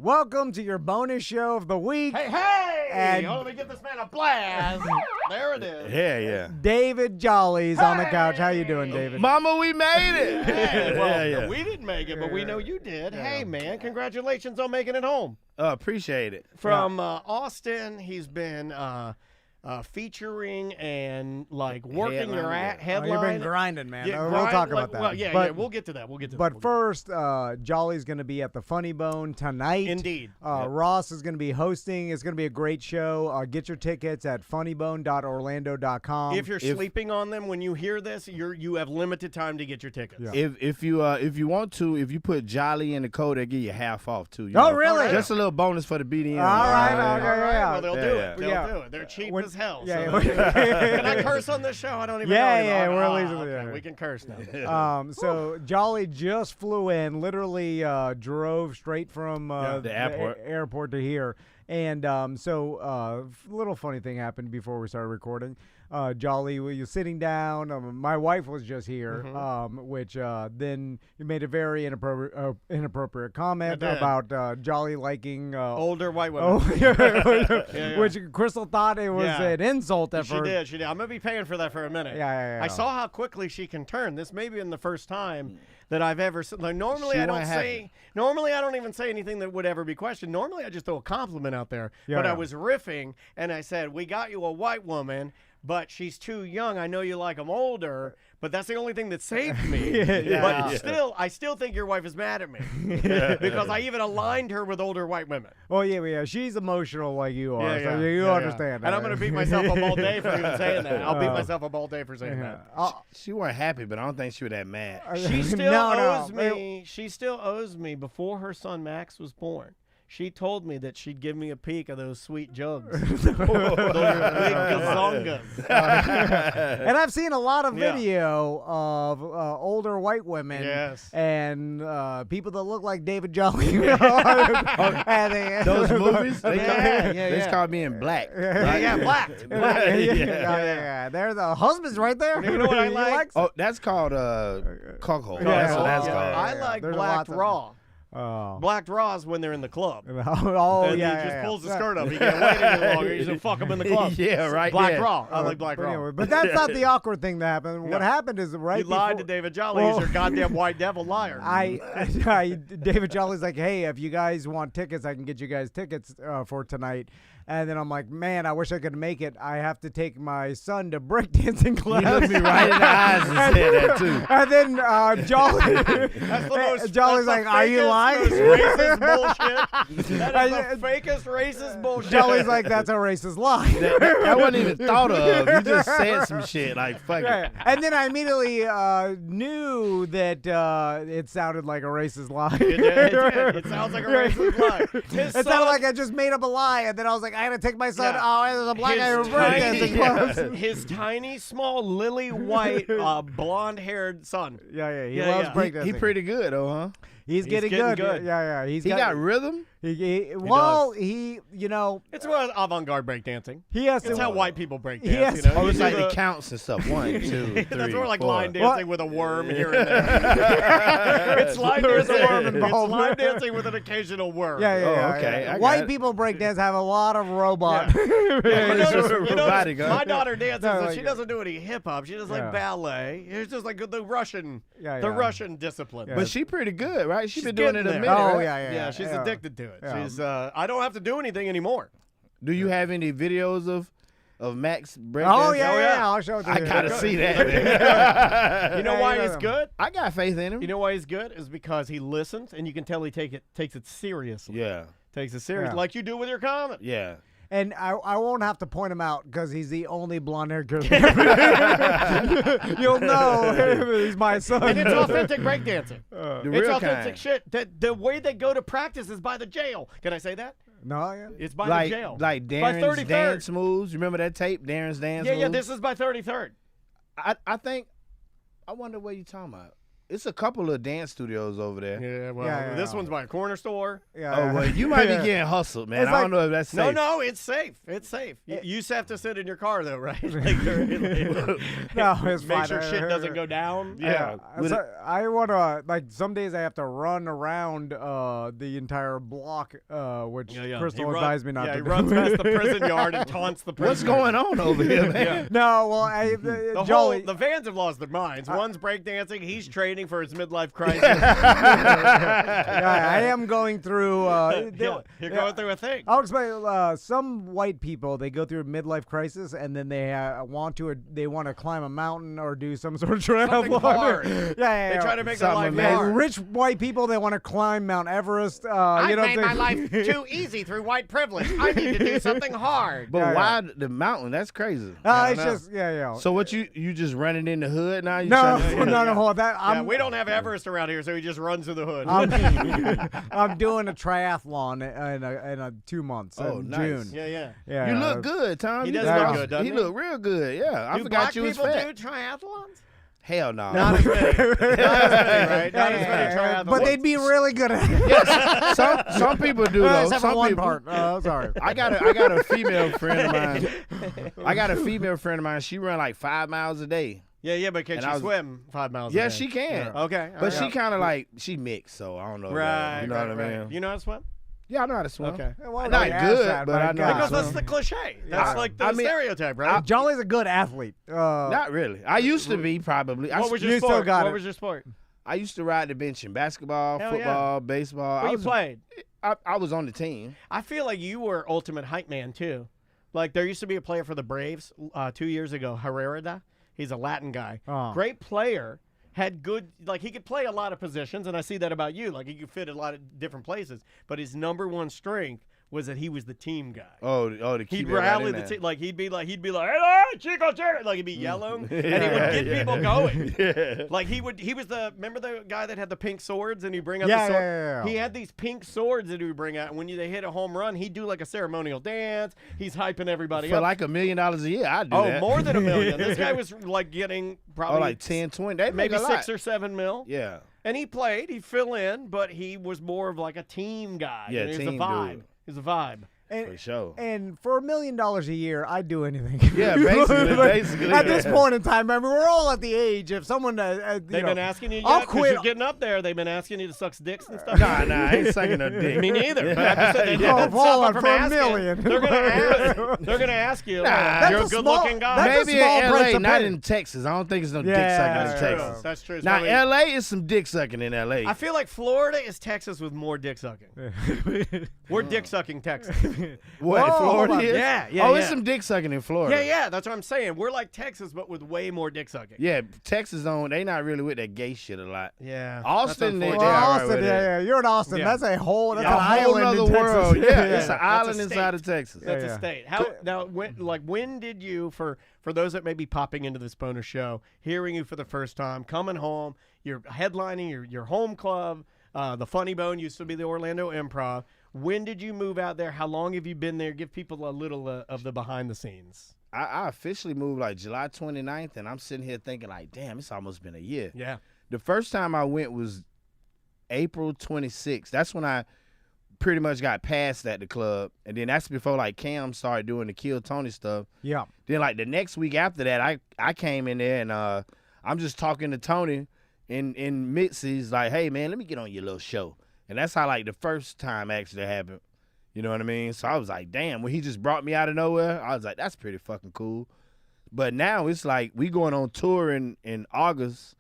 Welcome to your bonus show of the week. Hey! And let me give this man a blast. There it is. Yeah. David Jolly's on the couch. How you doing, David? Mama, we made it. Well, we didn't make it, but we know you did. Hey, man, congratulations on making it home. Appreciate it. From Austin, he's been featuring and working your headline. You've been grinding, man. Yeah, we'll talk about that. Well, yeah, we'll get to that. But first, Jolly's going to be at the Funny Bone tonight. Indeed. Ross is going to be hosting. It's going to be a great show. Get your tickets at funnybone.orlando.com. If you're sleeping on them when you hear this, you have limited time to get your tickets. Yeah. If you want to, if you put Jolly in the code, they give you half off too. Really? Just a little bonus for the BDM. All right. Well, they'll do Yeah. it. They'll do it. They're cheap as hell. Yeah, So. Can I curse on this show? I don't even know. Yeah, we're at least. Okay, we can curse now. So Jolly just flew in, literally drove straight from the airport to here. And little funny thing happened before we started recording. Jolly was sitting down. My wife was just here, which then you made a very inappropriate comment about Jolly liking older white women. Which Crystal thought it was an insult at first. She did. I'm going to be paying for that for a minute. Yeah. I saw how quickly she can turn. This may be the first time that I've ever normally I don't even say anything that would ever be questioned. Normally I just throw a compliment out there. But I was riffing and I said, "We got you a white woman, but she's too young. I know you like them older, but that's the only thing that saved me." But I still think your wife is mad at me because I even aligned her with older white women. Well, yeah. She's emotional like you are, so you understand that. And I'm going to beat myself up all day for even saying that. I'll beat myself up all day for saying that. She wasn't happy, but I don't think she was that mad. She still owes me. She still owes me. Before her son Max was born, she told me that she'd give me a peek of those sweet jugs. Those big gazongas. And I've seen a lot of video of older white women and people that look like David Jolly. Those movies, they called me in black. Black. They're the husbands right there. You know what I like? Oh, that's called cuckold. Yeah, That's called. I like black raw. Black draws when they're in the club. He just pulls the skirt up. He can't wait any longer. He's gonna fuck him in the club. Black raw. I like black raw. Anyway, but that's not the awkward thing that happened. What happened is you lied to David Jolly. He's your goddamn white devil liar. David Jolly's like, "Hey, if you guys want tickets, I can get you guys tickets for tonight." And then I'm like, "Man, I wish I could make it. I have to take my son to breakdancing class." He looked me right in the eyes and said that too. And then Jolly's like, "Are you lying?" Racist bullshit. That is the fakest racist bullshit. Jolly's like, "That's a racist lie." That wasn't even thought of. You just said some shit like, fuck it. And then I immediately knew that it sounded like a racist lie. It did. It sounds like a racist lie. It sounded like I just made up a lie, and then I was like, I gotta take my son. Oh, there's a black guy who breakdancing clubs. His tiny, small, lily white, blonde-haired son. He loves breakdancing. He pretty good though, huh? He's getting good. Yeah. He got rhythm. He you know. It's about avant-garde breakdancing. It's how white people breakdance. It's like the counts and stuff. 1, 2, 3, That's more like 4. line dancing with a worm here and there. It's line dancing. It's line dancing with an occasional worm. Yeah. Okay. White people breakdance have a lot of robot. My daughter dances, and she doesn't do any hip hop. She does ballet. It's just like the Russian discipline. But she pretty good, right? She's been doing it a minute. Oh right? yeah. She's addicted to it. Yeah. She's. I don't have to do anything anymore. Do you have any videos of Max breakdancing? Oh yeah. I'll show it to you. I gotta see that. You know why he's good? I got faith in him. You know why he's good is because he listens, and you can tell he takes it seriously. Yeah. Takes it seriously, like you do with your comment. Yeah. And I won't have to point him out because he's the only blonde-haired girl. You'll know he's my son. And it's authentic breakdancing. It's authentic kind. shit. The way they go to practice is by the jail. Can I say that? No, yeah. It's by the jail. Like by Darren's 33rd. dance moves. Remember that tape, Darren's dance moves? Yeah, this is by 33rd. I think, I wonder what you're talking about. It's a couple of dance studios over there. Yeah, well, this one's by a corner store. Yeah. Oh, well, you might be getting hustled, man. I don't know if that's safe. No, it's safe. It's safe. You just have to sit in your car, though, right? No, it's Make fine. sure shit doesn't go down. Yeah. So I want to, like, some days I have to run around the entire block, which Crystal advised me not to do. He runs past the prison yard and taunts the prison. What's going on over here, man? No, well, the fans have lost their minds. One's breakdancing. He's training for his midlife crisis. I am going through. You're going through a thing. I'll explain. Some white people, they go through a midlife crisis, and then they want to climb a mountain or do some sort of triathlon. Hard. They try to make their life hard. Rich white people, they want to climb Mount Everest. I made my life too easy through white privilege. I need to do something hard. But why the mountain? That's crazy. It's just So what you just running in the hood now? No. We don't have Everest around here, so he just runs to the hood. I'm doing a triathlon in 2 months in June. Yeah. You look good, Tom. He does look good, doesn't he? He look real good. Yeah, I forgot you was fat. Do black people do triathlons? Hell no. Not as many, right? Not as many triathlons. But they'd be really good at it. Some people do though. Except for one part. Sorry. I got a female friend of mine. She run like 5 miles a day. Yeah, but can she swim 5 miles a day? Yeah, she can. Yeah. Okay. But she kind of like, she mixed, so I don't know. Right. You know what I mean? You know how to swim? Yeah, I know how to swim. Okay. Well, not good, but I know how to Because swim. that's the cliche. That's like the stereotype, right? Jolly's a good athlete. Not really. I used to be, probably. What was your sport? What was your sport? I used to ride the bench in basketball, football, baseball. Well, you played? I was on the team. I feel like you were ultimate hype man, too. Like, there used to be a player for the Braves 2 years ago, Herrera. He's a Latin guy. Great player. Had good, like, he could play a lot of positions, and I see that about you. Like, he could fit a lot of different places. But his number one strength was that he was the team guy. To keep he'd rally the team. Like, he'd be like, hey, Chico, Chico. Like, he'd be yelling, and he would get people going. Yeah. Like, he was remember the guy that had the pink swords, and he'd bring out the sword? Yeah. He had these pink swords that he would bring out, and when they hit a home run, he'd do, like, a ceremonial dance. He's hyping everybody up. For like $1 million a year, I'd do that. Oh, more than $1 million. This guy was, like, getting probably like 10, 20. maybe 6 or 7 mil. Yeah. And he played. He'd fill in, but he was more of like a team guy. Yeah, he was team a vibe. dude. He was a vibe. For sure. And for $1 million a year, I'd do anything. Yeah, basically. At this point in time, I mean, we're all at the age. If someone, they've been asking you I'll yet? quit. You're getting up there. They've been asking you to suck dicks and stuff. Nah, I ain't sucking no dick. Me neither. But I just said for $1 million. They're gonna ask you. Nah, you're a good-looking guy. Maybe in LA, not in Texas. I don't think it's no dick sucking in Texas. That's true. Now LA is some dick sucking in LA. I feel like Florida is Texas with more dick sucking. We're dick sucking Texas. What? Florida is? Yeah. It's some dick sucking in Florida. Yeah, that's what I'm saying. We're like Texas, but with way more dick sucking. Yeah, Texas they not really with that gay shit a lot. Yeah. Austin, you're in Austin. Yeah. That's a whole, an island other in Texas. world. Yeah, it's an island inside of Texas. That's a state. Now, when did you, for those that may be popping into this bonus show, hearing you for the first time, coming home, you're headlining your home club, the Funny Bone used to be the Orlando Improv. When did you move out there? How long have you been there? Give people a little of the behind the scenes. I officially moved like July 29th, and I'm sitting here thinking like, damn, it's almost been a year. Yeah. The first time I went was April 26th. That's when I pretty much got passed at the club, and then that's before like Cam started doing the Kill Tony stuff. Yeah. Then like the next week after that, I came in there, and I'm just talking to Tony in Mitzi's like, hey, man, let me get on your little show. And that's how, like, the first time actually happened. You know what I mean? So I was like, damn, when he just brought me out of nowhere, I was like, that's pretty fucking cool. But now it's like we going on tour in August.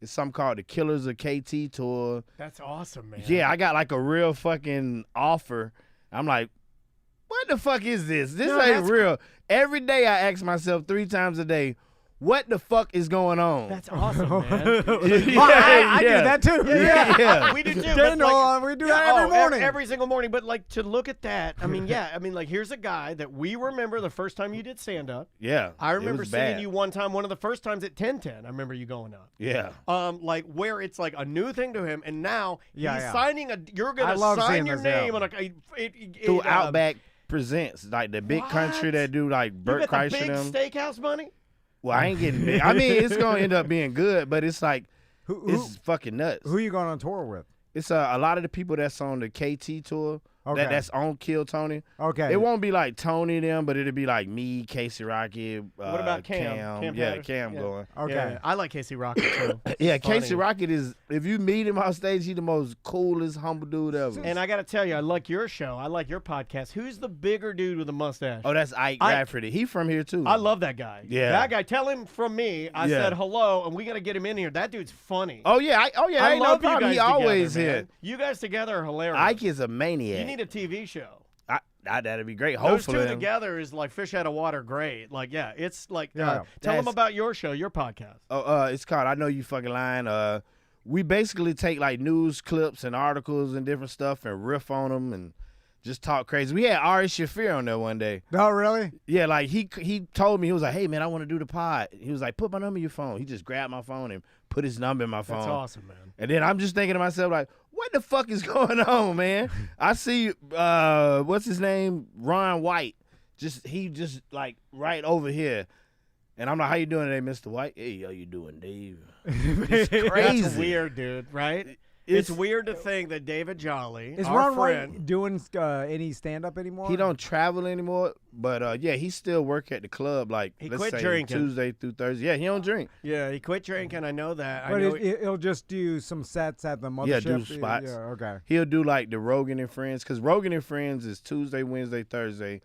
It's something called the Killers of KT tour. That's awesome, man. Yeah, I got, like, a real fucking offer. I'm like, what the fuck is this? This ain't real. Every day I ask myself 3 times a day, what the fuck is going on? That's awesome, man. I do that too. Yeah. We do too. Daniel, we do that every morning. Every single morning. But like to look at that, I mean, like here's a guy that we remember the first time you did stand up. Yeah. I remember seeing you one time, one of the first times at 1010. I remember you going up. Yeah. Like where it's like a new thing to him, and now he's Yeah. signing you're gonna sign your name on through Outback Presents, like the big country that do like Burt you got the Kreischer big them. steakhouse money. Well, I ain't getting big. I mean, it's gonna end up being good, but it's like It's fucking nuts. Who you going on tour with? It's a lot of the people that's on the KT tour. Okay. That's on Kill Tony. Okay. It won't be like Tony them, but it'll be like me, Casey Rocket. What about Cam? Cam going. Okay. Yeah, I like Casey Rocket too. Yeah, Casey Rocket is, if you meet him on stage, he's the most coolest, humble dude ever. And I got to tell you, I like your show. I like your podcast. Who's the bigger dude with a mustache? Oh, that's Ike Rafferty. He from here too. I love that guy. Yeah. That guy, tell him from me, I said hello, and we got to get him in here. That dude's funny. Oh, yeah. I ain't love no problem. you guys He always together, here. man. You guys together are hilarious. Ike is a maniac. You need a TV show. That'd be great. Those Hopefully. two together is like fish out of water great. Like, yeah, it's like, tell That's- them about your show, your podcast. It's called I Know You Fucking Lying. We basically take like news clips and articles and different stuff and riff on them and just talk crazy. We had Ari Shafir on there one day. Oh, really? Yeah, like he told me, he was like, hey man, I want to do the pod. He was like, put my number in your phone. He just grabbed my phone and put his number in my phone. That's awesome, man. And then I'm just thinking to myself, like, what the fuck is going on, man? I see, what's his name? Ron White. He just like right over here. And I'm like, how you doing today, Mr. White? Hey, how you doing, Dave? It's crazy. That's weird, dude, right? It's weird to think that David Jolly, Is our Ron friend, White doing any stand-up anymore? He don't travel anymore, but yeah, he still work at the club. Like He let's quit say drinking. Tuesday through Thursday. Yeah, he don't drink. yeah, he quit drinking. I know that. But I know he'll just do some sets at the mothership. Yeah, do spots. Yeah, okay. He'll do like the Rogan and Friends, because Rogan and Friends is Tuesday, Wednesday, Thursday,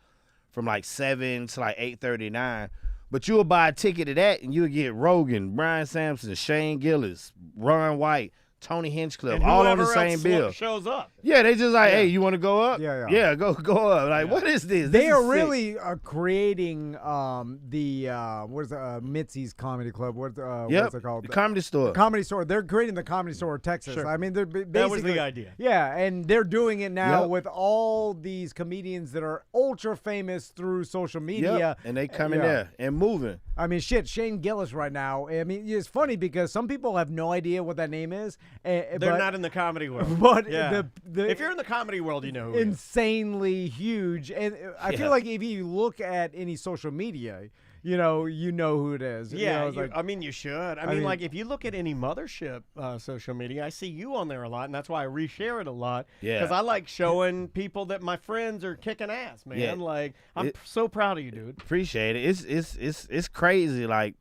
from like 7 to like 8:39. But you'll buy a ticket to that, and you'll get Rogan, Brian Sampson, Shane Gillis, Ron White, Tony Hinchcliffe, and all on the whoever same else bill. shows up. Yeah, they just like, Yeah. hey, you want to go up? Yeah. go up. Like, what is this? They This are is sick. really creating what is Mitzi's Comedy Club? What's it called? The Comedy Store. Comedy Store. They're creating the Comedy Store of Texas. Sure. I mean, they're basically That was the idea. Yeah, and they're doing it now Yep. with all these comedians that are ultra famous through social media. Yep. And they come in there and moving. I mean, shit, Shane Gillis right now. I mean, it's funny because some people have no idea what that name is. They're not in the comedy world. But yeah. the if you're in the comedy world, you know who he is. insanely huge, and I feel like if you look at any social media, you know who it is. Yeah, it's like, I mean, you should. I mean, like, if you look at any mothership social media, I see you on there a lot, and that's why I reshare it a lot. Yeah. Because I like showing people that my friends are kicking ass, man. Yeah. Like, I'm so proud of you, dude. Appreciate it. It's crazy. Like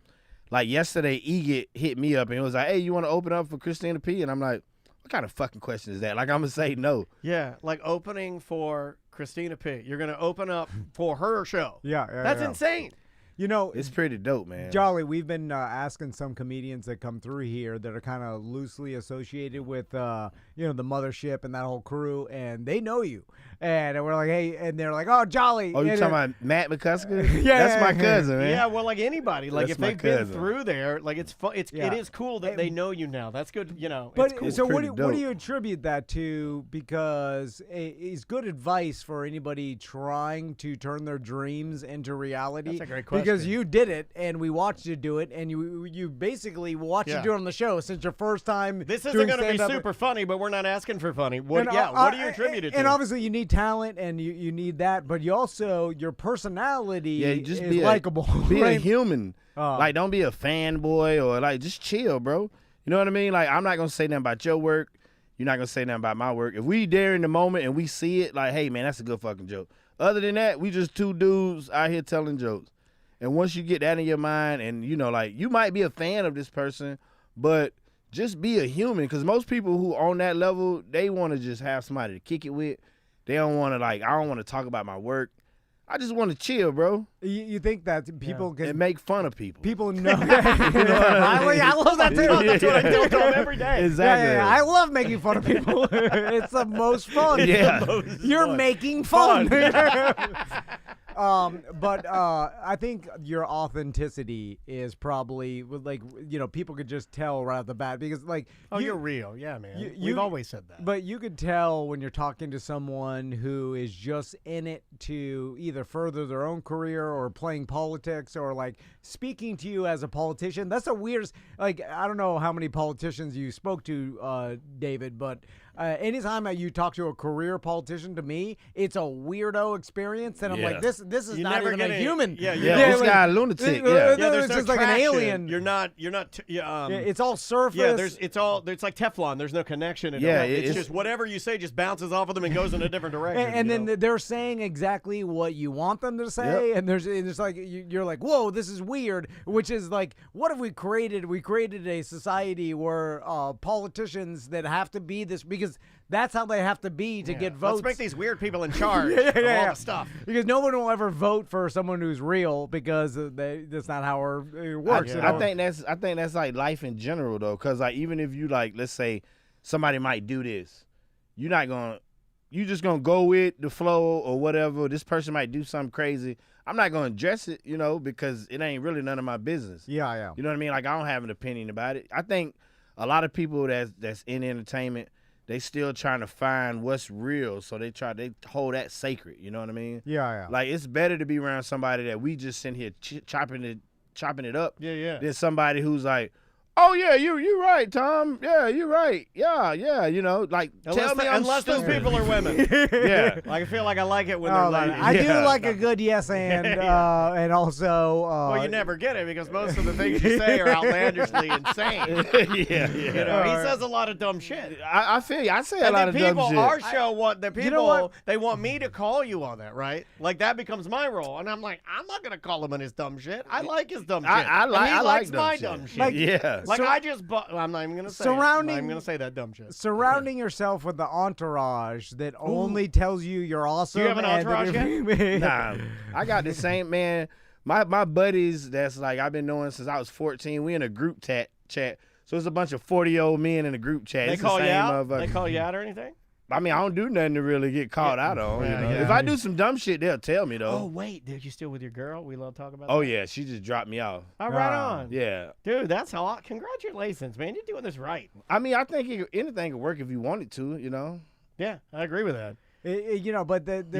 yesterday, Egit hit me up and it was like, hey, you want to open up for Christina P? And I'm like, what kind of fucking question is that? Like, I'm going to say no. Yeah, like opening for Christina P. You're going to open up for her show. yeah, That's insane. You know, It's pretty dope, man. Jolly, we've been asking some comedians that come through here that are kind of loosely associated with, the mothership and that whole crew, and they know you. And we're like, hey, and they're like, oh, Jolly. Oh, you and talking about Matt McCusker? Yeah, That's my cousin, man. Yeah, well, like anybody. Like, That's if my they've been cousin. through there, like, it's fun. It is cool that they know you now. That's good, But it's cool. so what Pretty do dope. you attribute that to? Because it's good advice for anybody trying to turn their dreams into reality. That's a great question. Because you did it, and we watched you do it, and you basically watched you do it on the show since your first time. This isn't doing going to be stand-up. super funny, but we're not asking for funny. What, And, what do you attribute it to? And obviously, you need talent, and you need that, but you also your personality just is be likable. Be a right? human. Like, don't be a fanboy or, like, just chill, bro. You know what I mean? Like, I'm not going to say nothing about your work. You're not going to say nothing about my work. If we there in the moment and we see it, like, hey, man, that's a good fucking joke. Other than that, we just two dudes out here telling jokes. And once you get that in your mind and, like, you might be a fan of this person, but just be a human. Because most people who on that level, they want to just have somebody to kick it with. They don't want to, like, I don't want to talk about my work. I just want to chill, bro. You think that people can And make fun of people. people know? I love that too. That's what I tell them every day. Exactly. Yeah, I love making fun of people. It's the most fun. Yeah. You're making fun. But I think your authenticity is probably like people could just tell right off the bat because like You're real, yeah, man. you- We've always said that. But you could tell when you're talking to someone who is just in it to either further their own career or playing politics or like speaking to you as a politician. That's the weirdest. Like I don't know how many politicians you spoke to, David, but anytime you talk to a career politician, to me, it's a weirdo experience, and I'm like, this is you not even a human. This guy a lunatic. It's just like an alien. You're not. It's all surface. Yeah, it's like Teflon. There's no connection. It's just whatever you say just bounces off of them and goes in a different direction. And then they're saying exactly what you want them to say, and there's like you're like, whoa, this is weird. Which is like, what have we created? We created a society where politicians that have to be this because that's how they have to be to get votes. Let's make these weird people in charge of all the stuff. Because no one will ever vote for someone who's real because that's not how it works. I think that's like life in general though, because like even if you like, let's say somebody might do this, you just gonna go with the flow or whatever. This person might do something crazy. I'm not gonna address it, because it ain't really none of my business. Yeah. You know what I mean? Like I don't have an opinion about it. I think a lot of people that's in entertainment, they still trying to find what's real, so they hold that sacred. You know what I mean? Yeah. Like it's better to be around somebody that we just sitting here chopping it up. Yeah. Than somebody who's like, oh yeah, you're right, Tom. Yeah, you're right. Yeah. Like tell me unless those people are women. Yeah. Like I feel like I like it when they're ladies. I do like a good yes and also. Well, you never get it because most of the things you say are outlandishly insane. Yeah. He says a lot of dumb shit. I feel you. I say a lot of dumb shit. People, our show, they want me to call you on that, right? Like that becomes my role, and I'm like, I'm not gonna call him on his dumb shit. I like his dumb shit. I likes like my dumb shit. I'm not even gonna say. I'm not even gonna say that dumb shit. Surrounding yourself with the entourage that only tells you you're awesome. Do you have an entourage yet? Nah, I got the same man. My buddies that's like I've been knowing since I was 14. We in a group chat. So it's a bunch of 40-year-old men in a group chat. They call you out? They call you out or anything? I mean, I don't do nothing to really get called out on. If I do some dumb shit, they'll tell me though. Oh wait, did you still with your girl? We love talking about. Oh that? yeah, she just dropped me off. Right on. Yeah, dude, that's how. Congratulations, man. You're doing this right. I mean, I think anything could work if you wanted to. Yeah, I agree with that. But you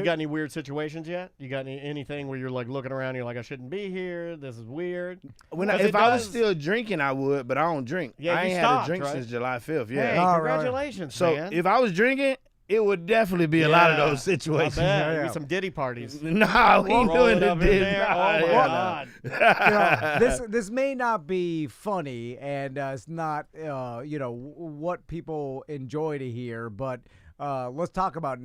got any weird situations yet? You got anything where you're like looking around, and you're like, I shouldn't be here. This is weird. If I was still drinking, I would, but I don't drink. Yeah, I ain't stopped, had a drink since July 5th. Yeah. Hey, congratulations, man. So if I was drinking, it would definitely be a lot of those situations. Maybe some Diddy parties. No, we ain't doing the Diddy. Oh my God. This may not be funny, and it's not what people enjoy to hear, but. Let's talk about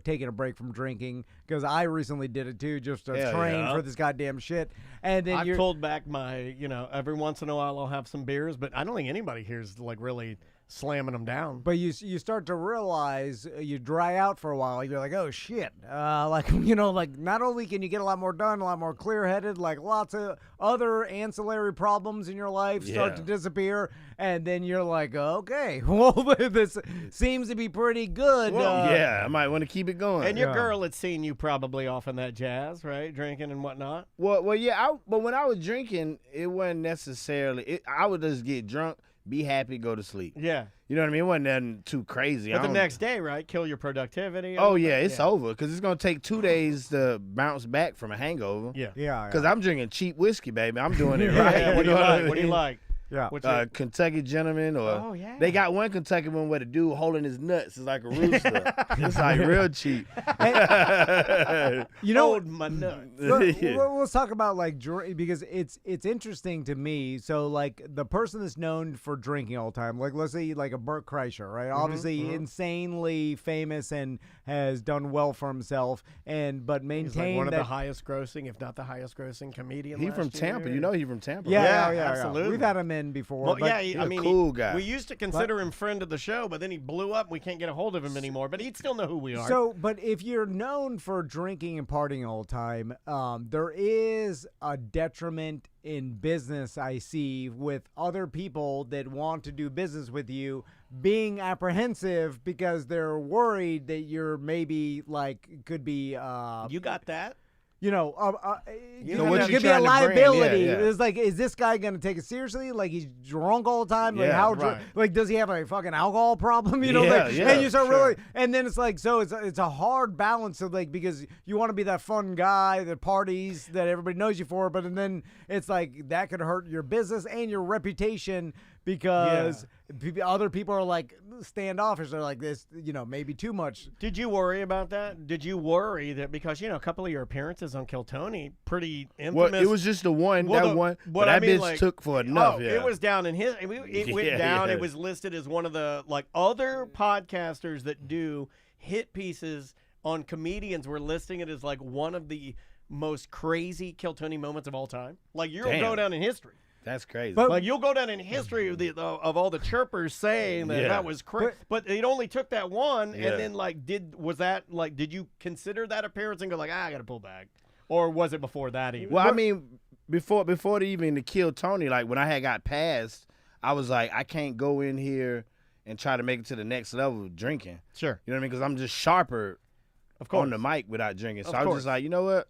taking a break from drinking, because I recently did it too, just to train for this goddamn shit. And then I pulled back my every once in a while I'll have some beers, but I don't think anybody here's like really slamming them down. But you start to realize you dry out for a while. You're like, oh shit, like not only can you get a lot more done, a lot more clear-headed, like lots of other ancillary problems in your life start to disappear, and then you're like, okay, well this seems to be pretty good. I might want to keep it going. And your girl had seen you probably off in that jazz, right, drinking and whatnot. Well, yeah. But when I was drinking, it wasn't necessarily. I would just get drunk. Be happy, go to sleep. Yeah. You know what I mean? It wasn't nothing too crazy. But the next day, right? Kill your productivity. Oh, yeah, it's over. Because it's going to take 2 days to bounce back from a hangover. Yeah. Because I'm drinking cheap whiskey, baby. I'm doing it right. What do you like? What do you like? Yeah. Kentucky Gentleman, or they got one Kentucky one where the dude holding his nuts is like a rooster. It's like real cheap. Hold my nuts. Let's talk about like because it's interesting to me. So like the person that's known for drinking all the time, like let's say like a Bert Kreischer, right? Obviously insanely famous and has done well for himself, but maintained He's like one of the highest grossing, if not the highest grossing comedian. He's from Tampa. You know he's from Tampa. Yeah, absolutely. We've had him in before. Well, I mean, cool guy. We used to consider him friend of the show, but then he blew up and we can't get a hold of him anymore. But he'd still know who we are. So, but if you're known for drinking and partying all the time, there is a detriment in business I see with other people that want to do business with you being apprehensive because they're worried that you're maybe like could be you got that? It could be a liability. It's like, is this guy going to take it seriously? Like, he's drunk all the time? Like, like, does he have a fucking alcohol problem? And you start really, and then it's like, so it's a hard balance of like, because you want to be that fun guy that parties that everybody knows you for, but then it's like, that could hurt your business and your reputation because other people are like standoffish. They're like this, maybe too much. Did you worry about that? Did you worry that because a couple of your appearances on Kill Tony, pretty infamous? Well, it was just the one. Well, But that bitch took for enough. It was down in his. It went down. It was listed as one of the other podcasters that do hit pieces on comedians. Were listing it as like one of the most crazy Kill Tony moments of all time. Like you'll go down in history. That's crazy. But you'll go down in history of all the chirpers saying that was crazy. But it only took that one, and then did you consider that appearance and go like, I got to pull back, or was it before that even? Well, I mean, before even to Kill Tony, like when I had got passed, I was like, I can't go in here and try to make it to the next level of drinking. Sure, you know what I mean? Because I'm just sharper, of course, on the mic without drinking. So I was just like, you know what?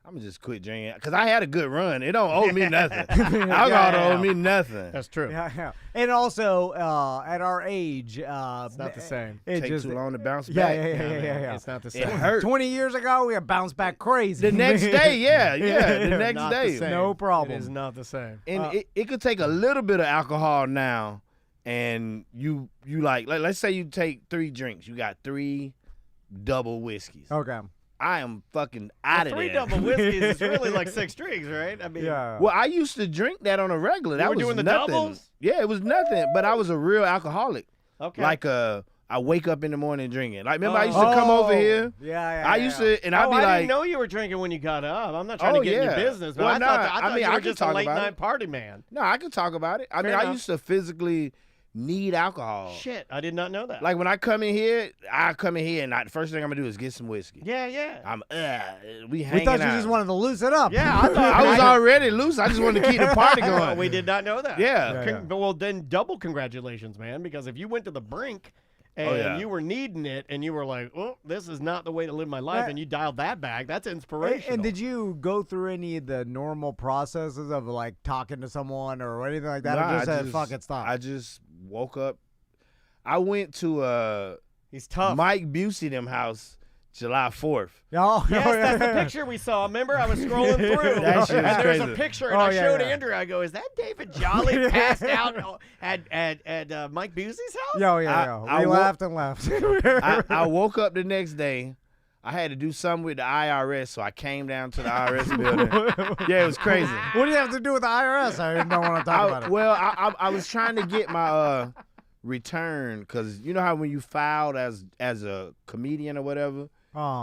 I'm going to just quit drinking. Because I had a good run. It don't owe me nothing. Alcohol don't owe me nothing. That's true. Yeah. And also, at our age, it's not the same. It takes too long to bounce back. Yeah. It's not the same. It hurt. 20 years ago, we had bounced back crazy. The next day, the next not day. The same. No problem. It is not the same. And it could take a little bit of alcohol now, and you like let's say you take 3 drinks. You got 3 double whiskeys. Okay. I am fucking out of there. 3 double whiskeys is really like 6 drinks, right? I mean, Well, I used to drink that on a regular. That were was doing the nothing. doubles? Yeah, it was nothing. But I was a real alcoholic. Okay. Like I wake up in the morning drinking. Like remember I used to come over here. Yeah. I used to, and I'd be I like, didn't know you were drinking when you got up. I'm not trying to get in your business, but I thought you were just a late night party man. No, I could talk about it. I mean, I used to physically need alcohol. Shit, I did not know that. Like when I come in here, and the first thing I'm gonna do is get some whiskey. Yeah. We hanging thought out. you just wanted to loosen up. Yeah, I thought I was already loose. I just wanted to keep the party going. We did not know that. Yeah. Well, then double congratulations, man, because if you went to the brink and you were needing it and you were like, well, this is not the way to live my life, and you dialed that back, that's inspirational. And did you go through any of the normal processes of like talking to someone or anything like that? Nah, or just said, fuck it, stop? I just woke up. I went to He's tough. Mike Busey them house July 4th. Oh, yes, that's the picture we saw. Remember, I was scrolling through, That shit was and there's a crazy. picture, and I showed Andrew. I go, "Is that David Jolly passed out at Mike Busey's house?" Yeah. We laughed and laughed. I woke up the next day. I had to do something with the IRS, so I came down to the IRS building. Yeah, it was crazy. What do you have to do with the IRS? I don't want to talk about it. Well, I was trying to get my return because you know how when you filed as a comedian or whatever,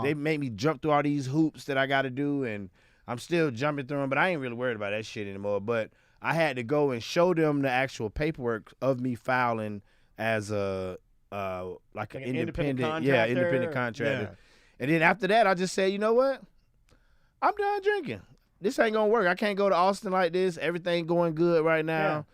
they made me jump through all these hoops that I got to do, and I'm still jumping through them, but I ain't really worried about that shit anymore. But I had to go and show them the actual paperwork of me filing as a like an independent contractor. Yeah. And then after that, I just said, you know what? I'm done drinking. This ain't gonna work. I can't go to Austin like this. Everything going good right now.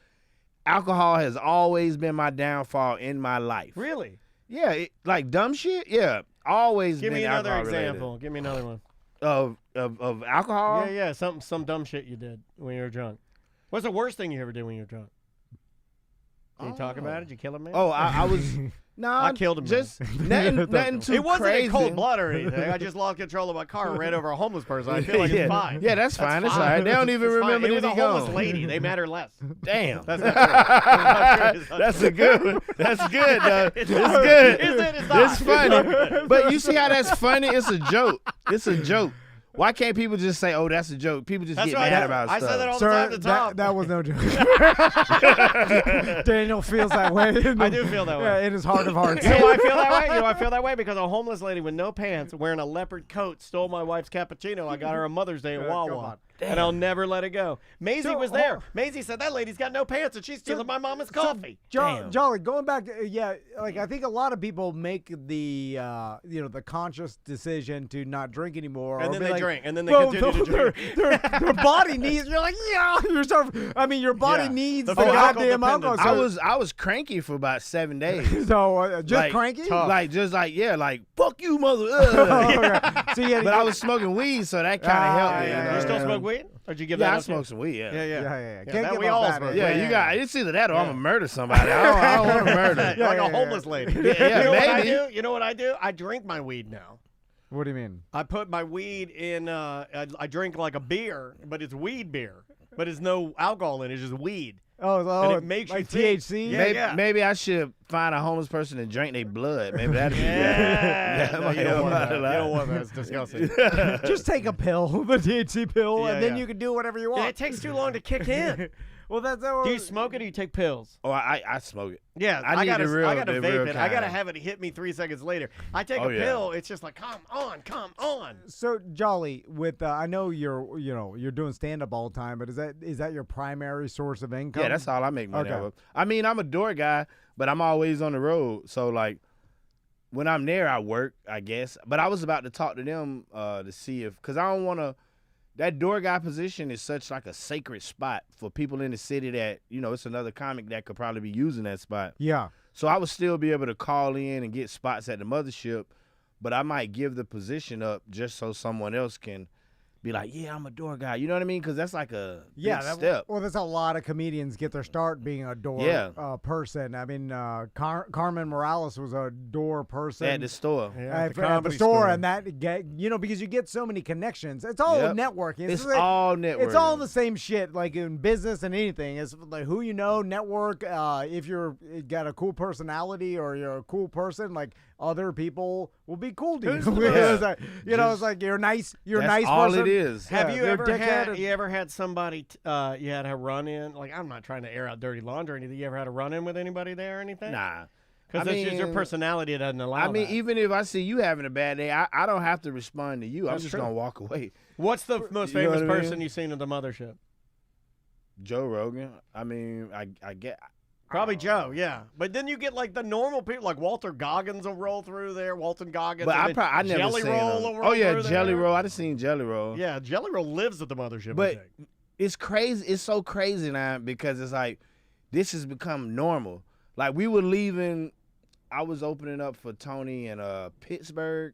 Yeah. Alcohol has always been my downfall in my life. Really? Yeah, like dumb shit. Yeah, always. Give been me another alcohol example. related. Give me another one. Of alcohol. Yeah. Some dumb shit you did when you were drunk. What's the worst thing you ever did when you were drunk? Can you talk about it? Did you kill a man? Oh, I was. Nah, I killed him. Just nothing too It wasn't crazy. in cold blood or anything. I just lost control of my car and ran over a homeless person. I feel like it's fine. Yeah, that's fine. That's all right. They don't even It's fine. remember It was that a he homeless gone. lady. They matter less. Damn. That's not true. That's a good one. That's good, though. It's good. Is it? It's not. It's funny. But you see how that's funny? It's a joke. It's a joke. Why can't people just say, oh, that's a joke? People just get mad about I stuff. said that all the time to Tom. That was no joke. Daniel feels that way. I do feel that way. Yeah, in his heart of hearts. You know why I feel that way? You know why I feel that way? Because a homeless lady with no pants wearing a leopard coat stole my wife's cappuccino. I got her on Mother's Day at Wawa. And I'll never let it go. Maisie was there. Maisie said, that lady's got no pants and she's stealing my mama's coffee. Jolly, going back to, like I think a lot of people make the, the conscious decision to not drink anymore. And or then they like, drink. And then they continue to drink. Their body needs, you're like, your body needs the goddamn alcohol. So, I was cranky for about 7 days. So just like, cranky? Like fuck you, mother. So, but I was smoking weed, so that kind of helped me. You still smoke weed? Or did you give that I up? smoke some weed, Yeah. That Can't give we up all that, smoke. Yeah, you got. It's either that or I'm gonna murder somebody. I don't want to murder. Like a homeless lady. Yeah, You know what I maybe. do? You know what I do? I drink my weed now. What do you mean? I put my weed in. I drink like a beer, but it's weed beer. But it's no alcohol in it. It's just weed. and it makes like you think. THC. Yeah, maybe I should find a homeless person and drink their blood. Maybe that'd be no, you don't want that. You don't want that. It's disgusting. Just take a pill, the THC pill, and then you can do whatever you want. Yeah, it takes too long to kick in. Well, that's Do you smoke it or do you take pills? Oh, I smoke it. Yeah, I gotta vape it. I gotta kind. have it hit me 3 seconds later. I take a pill. It's just like, come on. So Jolly, with I know you're doing stand up all the time, but is that your primary source of income? Yeah, that's all I make money out of. I mean, I'm a door guy, but I'm always on the road. So like, when I'm there, I work, I guess. But I was about to talk to them to see because I don't want to. That door guy position is such like a sacred spot for people in the city that, it's another comic that could probably be using that spot. Yeah. So I would still be able to call in and get spots at the mothership, but I might give the position up just so someone else can be like, yeah, I'm a door guy. You know what I mean? Because that's like a big step. Well, that's a lot of comedians get their start being a door person. I mean, Carmen Morales was a door person at the store. At the store, and that because you get so many connections. It's all networking. It's all networking. It's all the same shit, like in business and anything. It's like who you know, network. If you got a cool personality or you're a cool person, like other people will be cool to you. It's like you're nice. You're a nice all person. It is. Have you ever had somebody you had a run in? Like, I'm not trying to air out dirty laundry or anything. You ever had a run in with anybody there or anything? Nah. Because it's just your personality doesn't allow that. Even if I see you having a bad day, I don't have to respond to you. I'm just going to walk away. What's the most famous person you've seen at the mothership? Joe Rogan. I mean, I get... Probably Joe, yeah. But then you get like the normal people, like Walter Goggins will roll through there. Walton Goggins. But I never Jelly seen Roll him. will roll through Jelly there. Roll. I just seen Jelly Roll. Yeah, Jelly Roll lives at the mothership. But it's crazy. It's so crazy now because it's like this has become normal. Like we were leaving. I was opening up for Tony in Pittsburgh.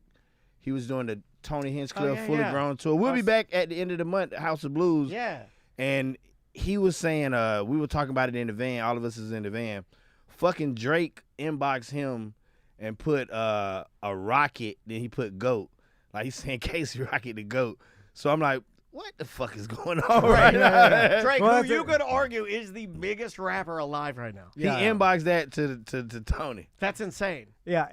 He was doing the Tony Hinchcliffe Fully Grown tour. We'll be back at the end of the month, House of Blues. Yeah. And he was saying, we were talking about it in the van. All of us is in the van. Fucking Drake inboxed him and put a rocket. Then he put GOAT. Like he's saying Casey Rocket the GOAT. So I'm like, what the fuck is going on right now? Drake, who you could argue is the biggest rapper alive right now. He inboxed that to Tony. That's insane. Yeah,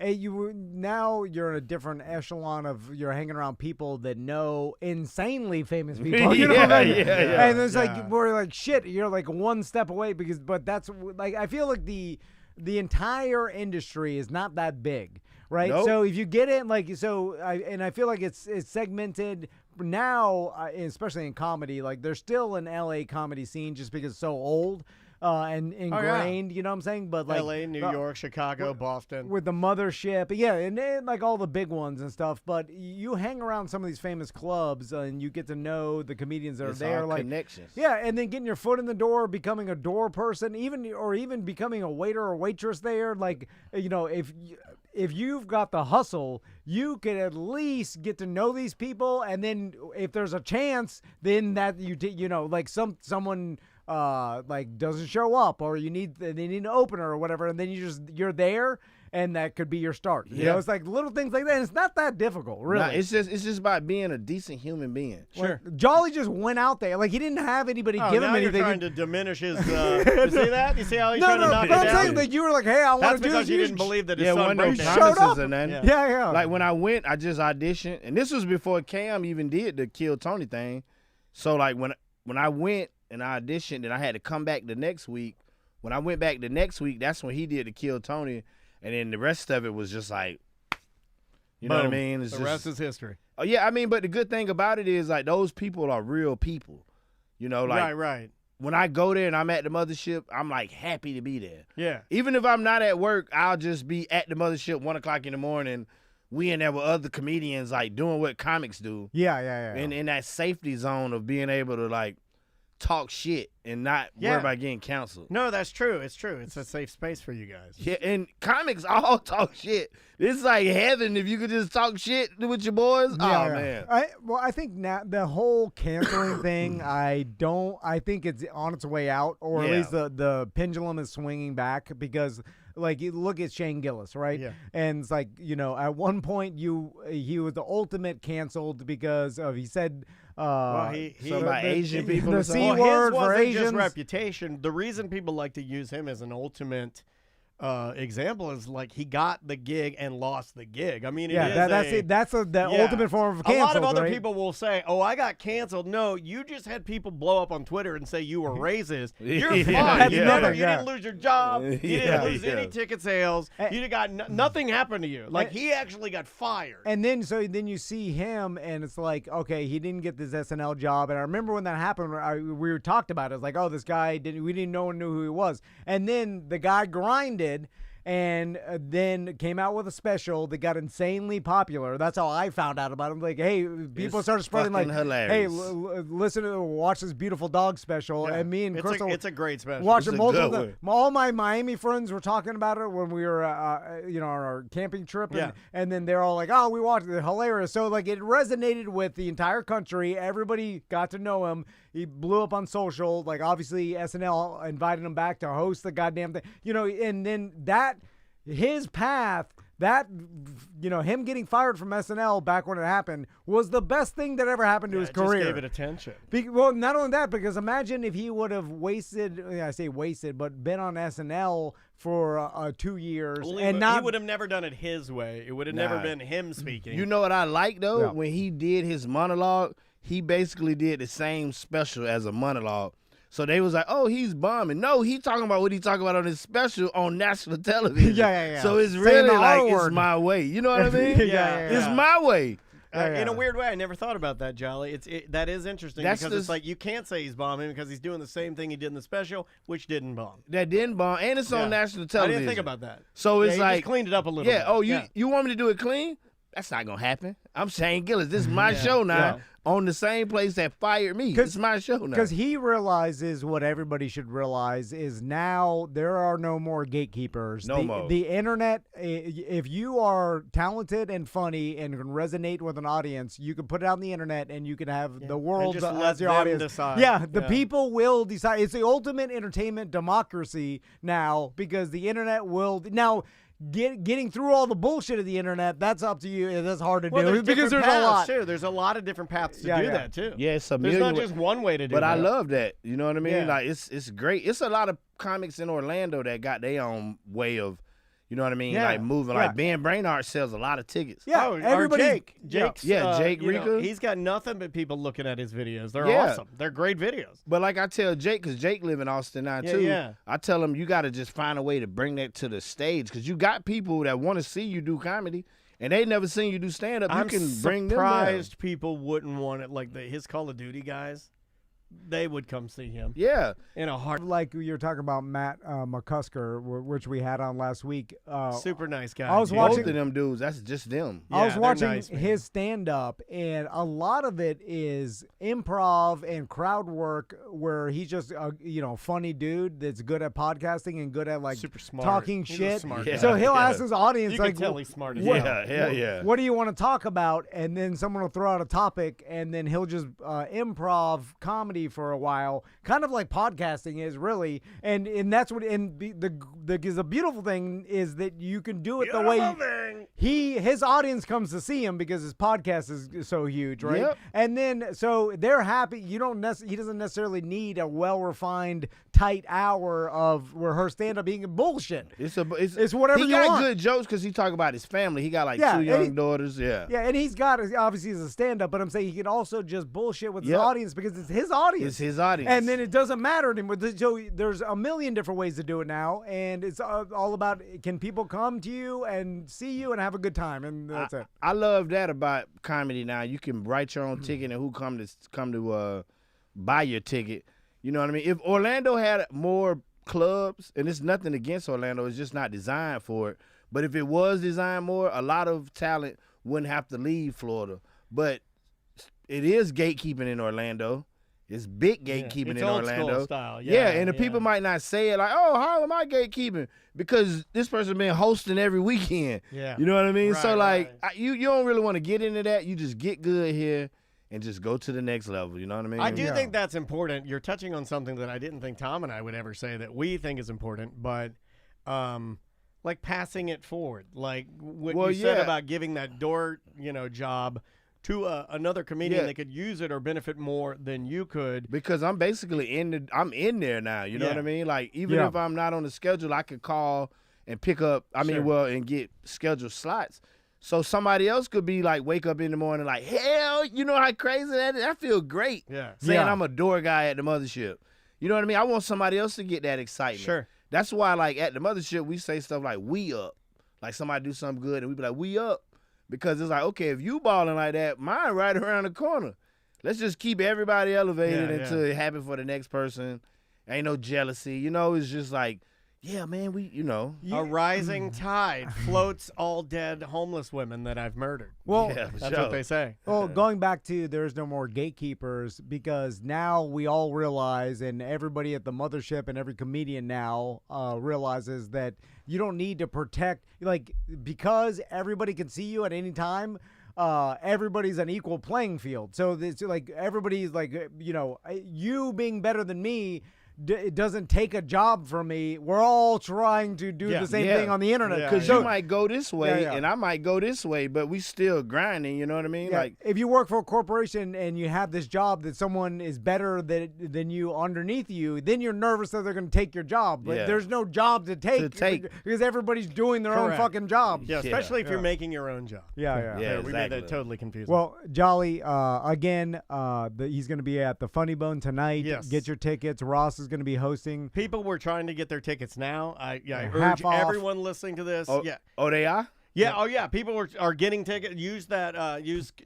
now you're in a different echelon of you're hanging around people that know insanely famous people. You know what I mean? Yeah. And it's like we're like shit. You're like one step away but that's like I feel like the entire industry is not that big, right? Nope. So if you get it, I feel like it's segmented now, especially in comedy. Like there's still an LA comedy scene just because it's so old. And ingrained, you know what I'm saying? But like LA, New York, Chicago, Boston. With the mothership. Yeah, and like all the big ones and stuff. But you hang around some of these famous clubs and you get to know the comedians that are there. All like connections. Yeah, and then getting your foot in the door, becoming a door person, even becoming a waiter or waitress there. Like, if you've got the hustle, you can at least get to know these people, and then if there's a chance, then that like someone like doesn't show up, or they need an opener or whatever, and then you're there, and that could be your start. You know, it's like little things like that. And it's not that difficult, really. Nah, it's just about being a decent human being. Sure. Like, Jolly just went out there, like he didn't have anybody give him anything. You're trying to diminish his. You see that? You see how he's trying to knock it down? I'm saying that you were like, hey, I want to do this. Because you didn't believe that his son no broke down. showed up. Yeah. Like when I went, I just auditioned, and this was before Cam even did the Kill Tony thing. So like when I went and I auditioned, and I had to come back the next week. When I went back the next week, that's when he did the Kill Tony, and then the rest of it was just like, you know what I mean? The rest is history. Oh yeah, I mean, but the good thing about it is like those people are real people. You know, like right. When I go there and I'm at the mothership, I'm like happy to be there. Yeah. Even if I'm not at work, I'll just be at the mothership 1 o'clock in the morning. We in there with other comedians like doing what comics do. Yeah. And in that safety zone of being able to like talk shit and not worry about getting canceled. No, that's true. It's true. It's a safe space for you guys. Yeah, and comics all talk shit. It's like heaven if you could just talk shit with your boys. Man. I think now the whole canceling thing, I think it's on its way out, or at least the pendulum is swinging back, because like you look at Shane Gillis, right? Yeah. And it's like, at one point he was the ultimate canceled because of, he said, Asian people. The C word for Asians. Just reputation. The reason people like to use him as an ultimate example is like he got the gig and lost the gig. I mean, that's the ultimate form of canceled. A lot of other right? people will say, "Oh, I got canceled." No, you just had people blow up on Twitter and say you were racist. You're fine. You didn't lose your job. You didn't lose any ticket sales. You got nothing happened to you. Like he actually got fired. And then you see him, and it's like, okay, he didn't get this SNL job. And I remember when that happened, we talked about it. It's like, oh, this guy we didn't know one knew who he was. And then the guy grinded. And then came out with a special that got insanely popular. That's how I found out about him. Like, hey, people started spreading like, hilarious. hey, watch this beautiful dog special. Yeah. And me and Crystal, it's a great special. Watching multiple. All my Miami friends were talking about it when we were, on our camping trip. And then they're all like, oh, we watched it, hilarious. So like, it resonated with the entire country. Everybody got to know him. He blew up on social. Like, obviously, SNL invited him back to host the goddamn thing. And then his path, him getting fired from SNL back when it happened was the best thing that ever happened to his career. Just gave it attention. Well, not only that, because imagine if he would have but been on SNL for 2 years. He would have never done it his way. It would have never been him speaking. You know what I like, though? Yeah. When he did his monologue, he basically did the same special as a monologue. So they was like, oh, he's bombing. No, he talking about what he talking about on his special on national television. Yeah. So it's really like, it's my way. You know what I mean? It's my way. In a weird way, I never thought about that, Jolly. That is interesting because it's like you can't say he's bombing because he's doing the same thing he did in the special, which didn't bomb. That didn't bomb, and it's on national television. I didn't think about that. So it's he like just cleaned it up a little bit. Oh, you want me to do it clean? That's not gonna happen. I'm Shane Gillis. This is my show now. Yeah. On the same place that fired me. It's my show now. Because he realizes what everybody should realize is now there are no more gatekeepers. No more. The internet, if you are talented and funny and can resonate with an audience, you can put it out on the internet and you can have the world as your audience. Decide. The people will decide. It's the ultimate entertainment democracy now because the internet will now. Getting through all the bullshit of the internet, that's up to you. That's hard to do because there's a lot. Too. There's a lot of different paths to do that too. Yeah, there's not just one way to do it. But I love that. You know what I mean? Yeah. Like it's great. It's a lot of comics in Orlando that got their own way of, you know what I mean? Yeah. Like moving. Like Ben Brainard sells a lot of tickets. Yeah, everybody. Jake Rika. He's got nothing but people looking at his videos. They're awesome. They're great videos. But like I tell Jake, because Jake live in Austin now too. Yeah. I tell him you got to just find a way to bring that to the stage because you got people that want to see you do comedy. And they never seen you do stand up. You can bring them. I'm surprised people wouldn't want it. Like his Call of Duty guys. They would come see him. Yeah. In a heart. Like you're talking about Matt McCusker, which we had on last week. Super nice guy. I was watching both of them dudes. That's just them. Yeah, I was watching his stand-up, and a lot of it is improv and crowd work where he's just a funny dude that's good at podcasting and good at like super smart. Talking he's shit. Smart so he'll ask his audience you like, can tell he's smart. What do you want to talk about? And then someone will throw out a topic, and then he'll just improv comedy for a while, kind of like podcasting is really, and that's what. And the beautiful thing is that you can do it the way his audience comes to see him because his podcast is so huge, right? Yep. And then so they're happy. He doesn't necessarily need a well-refined, tight hour of rehearsed stand-up being bullshit. It's whatever you want. He got good jokes because he talk about his family. He got like 2 young daughters. Yeah, and he's got obviously as a stand-up, but I'm saying he can also just bullshit with his audience because it's his audience. It's his audience. And then it doesn't matter anymore. So there's a million different ways to do it now, and it's all about can people come to you and see you and have a good time, and that's it. I love that about comedy now. You can write your own ticket and who come to buy your ticket. You know what I mean? If Orlando had more clubs, and it's nothing against Orlando, it's just not designed for it. But if it was designed more, a lot of talent wouldn't have to leave Florida. But it is gatekeeping in Orlando. It's big gatekeeping it's in old Orlando. School style. And the people might not say it like, oh, how am I gatekeeping? Because this person been hosting every weekend. Yeah. You know what I mean? Right, so, like, right. You don't really want to get into that. You just get good here and just go to the next level. You know what I mean? I do think that's important. You're touching on something that I didn't think Tom and I would ever say that we think is important. But like passing it forward, like what you said about giving that door, job to another comedian that could use it or benefit more than you could. Because I'm basically I'm in there now. You know what I mean? Like even if I'm not on the schedule, I could call and pick up. And get scheduled slots. So somebody else could be like, wake up in the morning like, hell, you know how crazy that is? I feel great. Yeah. Saying I'm a door guy at the mothership. You know what I mean? I want somebody else to get that excitement. Sure. That's why, like, at the mothership, we say stuff like, we up. Like, somebody do something good, and we be like, we up. Because it's like, okay, if you balling like that, mine right around the corner. Let's just keep everybody elevated until it happens for the next person. Ain't no jealousy. It's just like, yeah, man, A rising tide floats all dead homeless women that I've murdered. Well, that's what they say. Well, going back to there's no more gatekeepers, because now we all realize, and everybody at the mothership and every comedian now realizes that you don't need to protect, because everybody can see you at any time. Everybody's an equal playing field. So it's like everybody's like, you being better than me. It doesn't take a job from me. We're all trying to do the same thing on the internet. Because you might go this way and I might go this way, but we still grinding. You know what I mean? Yeah. Like if you work for a corporation and you have this job that someone is better than you underneath you, then you're nervous that they're going to take your job. But there's no job to take because everybody's doing their own fucking job. Yeah, especially if you're making your own job. Yeah. We made that totally confusing. Well, Jolly, again, he's going to be at the Funny Bone tonight. Yes. Get your tickets. Ross is going to be hosting. People were trying to get their tickets now. I urge everyone listening to this. Oh, they are? Yeah. Oh, yeah. People are getting tickets. Use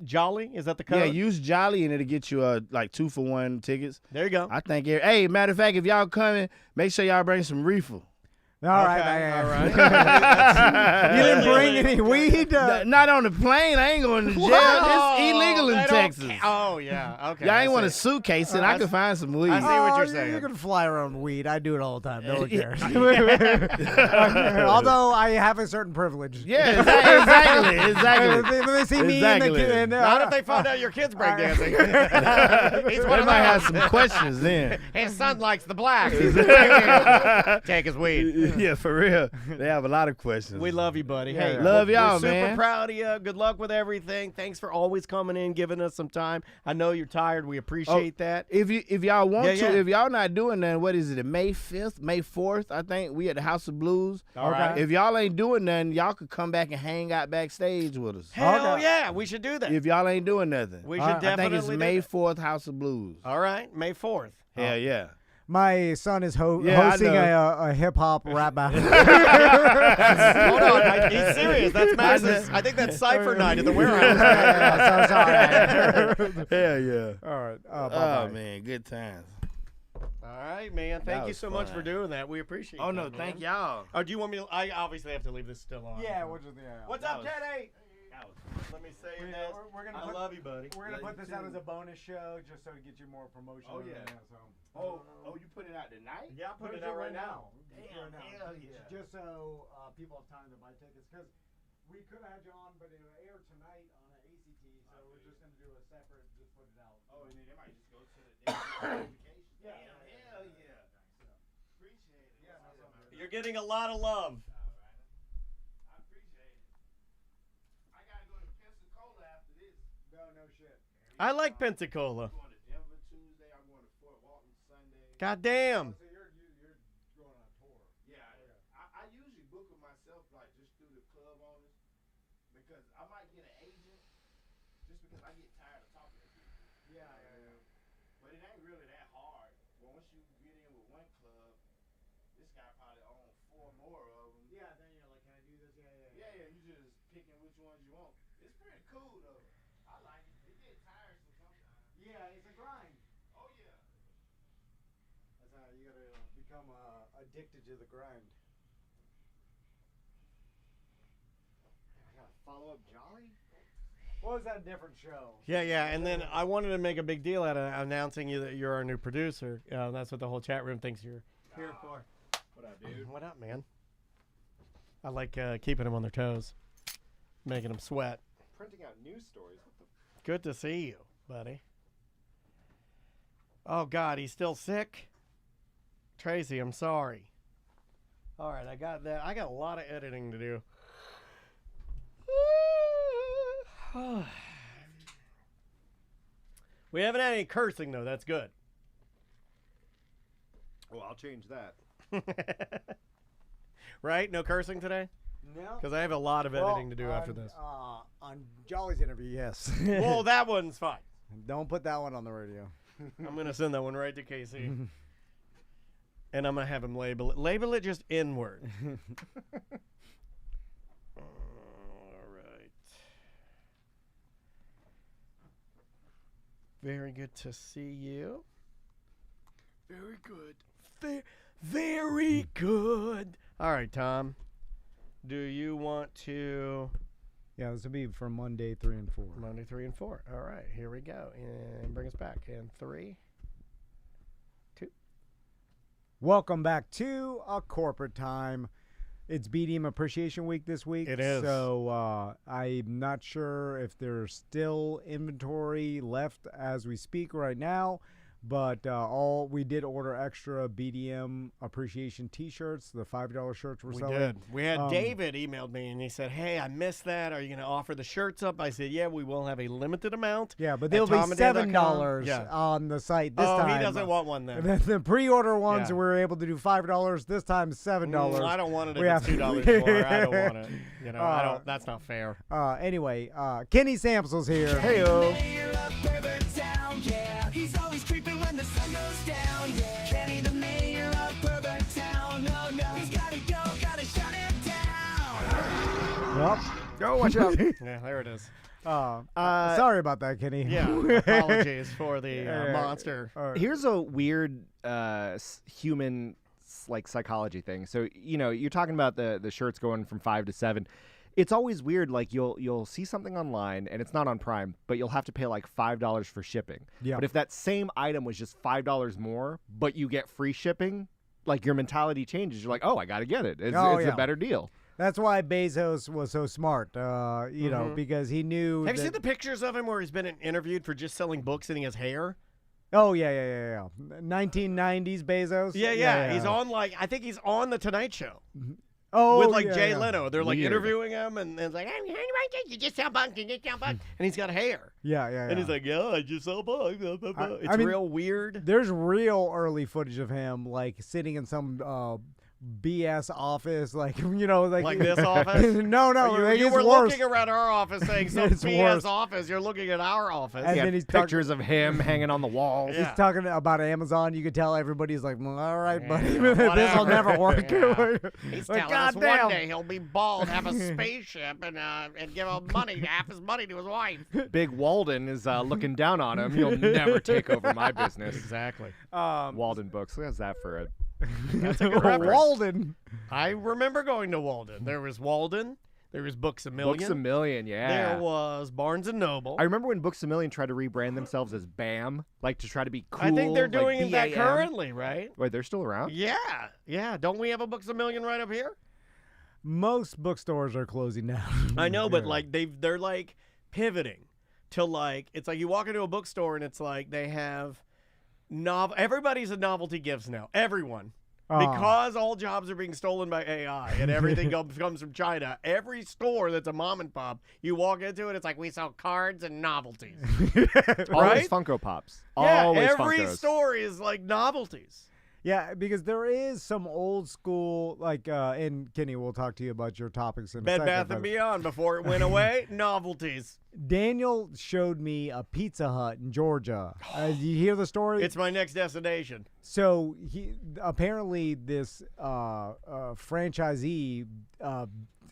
Jolly. Is that the code? Yeah, use Jolly and it'll get you 2-for-1 tickets. There you go. I think. Hey, matter of fact, if y'all coming, make sure y'all bring some reefer. All right. You didn't bring any weed? Not on the plane. I ain't going to jail. It's illegal in Texas. Oh, yeah. Okay. Y'all ain't want a suitcase, and I can find some weed. I see what you're saying. You can fly around weed. I do it all the time. No one cares. Although I have a certain privilege. Yeah, exactly. They see me in the not if they find out your kid's breakdancing. They might have some questions then. His son likes the blacks. Take his weed. Yeah, for real. They have a lot of questions. We love you, buddy. Yeah, hey, love y'all, we're man. Super proud of you. Good luck with everything. Thanks for always coming in, giving us some time. I know you're tired. We appreciate that. If y'all want to, if y'all not doing that, what is it? May 5th, May 4th, I think we at the House of Blues. All right. If y'all ain't doing nothing, y'all could come back and hang out backstage with us. Hell yeah, we should do that. If y'all ain't doing nothing, we should definitely. I think it's May 4th, House of Blues. All right, May 4th. Hell yeah. My son is hosting a hip hop rap battle. Hold on, he's serious. That's Max's. I think that's Cypher night at the warehouse. Hell yeah. All right. Oh man, good times. All right, man. Thank you so much for doing that. We appreciate it. Oh no, thank y'all. Oh, do you want me to? I obviously have to leave this still on. Yeah, What's up, Teddy? Let me say this. I love you, buddy. We're gonna put this out as a bonus show just so to get you more promotion. Oh yeah. You put it out tonight? Yeah, I'm putting it out right now. Damn, hell yeah. Just so people have time to buy tickets, because we could have had you on, but it will air tonight on an ACT, so we're just gonna do a separate, just put it out. Oh, and then they might just go to the notification. Yeah. Hell yeah. Appreciate it. Yeah, you're getting a lot of love. I appreciate it. I gotta go to Pensacola after this. No shit. I like Pensacola. I'm going to Denver Tuesday. I'm going to Fort Walton Sunday. God damn. So you're going on a tour. Yeah, I usually book it myself, like just through the club owners, because I might get an agent, just because I get tired of talking to people. Yeah. But it ain't really that hard. Well, once you get in with one club, this guy probably owns 4 more of them. Yeah, then you're like, can I do this? Yeah, you just picking which ones you want. It's pretty cool though. I like it. It gets tiresome sometimes. Yeah, it's a grind. Oh yeah. That's how you gotta become addicted to the grind. I gotta follow up Jolly? What was that different show? Yeah, and then I wanted to make a big deal out of announcing you that you're our new producer. That's what the whole chat room thinks you're here for. What up, dude? What up, man? I like keeping them on their toes, making them sweat. Printing out news stories. What the Good to see you, buddy. Oh, God, he's still sick? Tracy, I'm sorry. All right, I got that. I got a lot of editing to do. We haven't had any cursing, though. That's good. Well, I'll change that. Right? No cursing today? No. Because I have a lot of editing to do after this. On Jolly's interview, yes. Well, that one's fine. Don't put that one on the radio. I'm going to send that one right to Casey. And I'm going to have him label it. Label it just N-word. All right. Very good to see you. Very good. Very good. All right, Tom. Do you want to... Yeah, this will be for Monday 3 and 4. Monday 3 and 4. All right, here we go. And bring us back. And 3, 2. Welcome back to A Corporate Time. It's BDM Appreciation Week this week. It is. So I'm not sure if there's still inventory left as we speak right now. But we did order extra BDM appreciation T-shirts, the $5 shirts we're selling. We did. We had David emailed me and he said, "Hey, I missed that. Are you going to offer the shirts up?" I said, "Yeah, we will have a limited amount." Yeah, but they'll be $7 on the site this time. Oh, he doesn't want one then. The pre-order ones we were able to do $5. This time $7. I don't want it if it's $2 more. I don't want it. You know, I don't. That's not fair. Anyway, Kenny Sampson's here. Hey-o. He's always creeping when the sun goes down. Yeah. Kenny, the mayor of Bourbon Town. No, no, he's gotta go, gotta shut him down. Well, Go, watch out. Yeah, there it is. sorry about that, Kenny. Yeah, apologies for the monster. Here's a weird human psychology thing. So, you're talking about the shirts going from 5 to 7. It's always weird, like you'll see something online and it's not on Prime, but you'll have to pay like $5 for shipping. Yeah. But if that same item was just $5 more, but you get free shipping, like your mentality changes. You're like, oh, I got to get it. It's a better deal. That's why Bezos was so smart, know, because he knew. Have you seen the pictures of him where he's been interviewed for just selling books and he has hair? Oh, yeah. 1990s Bezos? Yeah. He's on, I think he's on The Tonight Show. Oh, with Jay Leno. They're interviewing him and it's like, you just sell books, and he's got hair. Yeah. And he's like, yeah, I just sell books. It's real weird. There's real early footage of him sitting in some BS office, like this office. No, you were worse. looking around our office saying some BS worse. Office. You're looking at our office. And then he's pictures of him hanging on the walls. He's talking about Amazon. You could tell everybody's like, well, all right, buddy, this will never work. He's telling us one day he'll be bald, have a spaceship, and give half his money to his wife. Big Walden is looking down on him. You'll never take over my business. Exactly. Walden Books. How's that for a... That's a good reference. Walden. I remember going to Walden. There was Walden. There was Books A Million. Books A Million, yeah. There was Barnes & Noble. I remember when Books A Million tried to rebrand themselves as BAM, to try to be cool. I think they're doing that BAM. Currently, right? Wait, they're still around? Yeah. Don't we have a Books A Million right up here? Most bookstores are closing down. I know, but they're pivoting to it's like you walk into a bookstore and it's like they have everybody's a novelty gifts now. Everyone. Because all jobs are being stolen by AI and everything comes from China, every store that's a mom and pop, you walk into it, it's like we sell cards and novelties. Always Funko Pops. Yeah, Always every Funkos. store is novelties. Yeah, because there is some old school, and Kenny, we'll talk to you about your topics in a second. Bed Bath & Beyond, before it went away, novelties. Daniel showed me a Pizza Hut in Georgia. You hear the story? It's my next destination. So apparently this franchisee,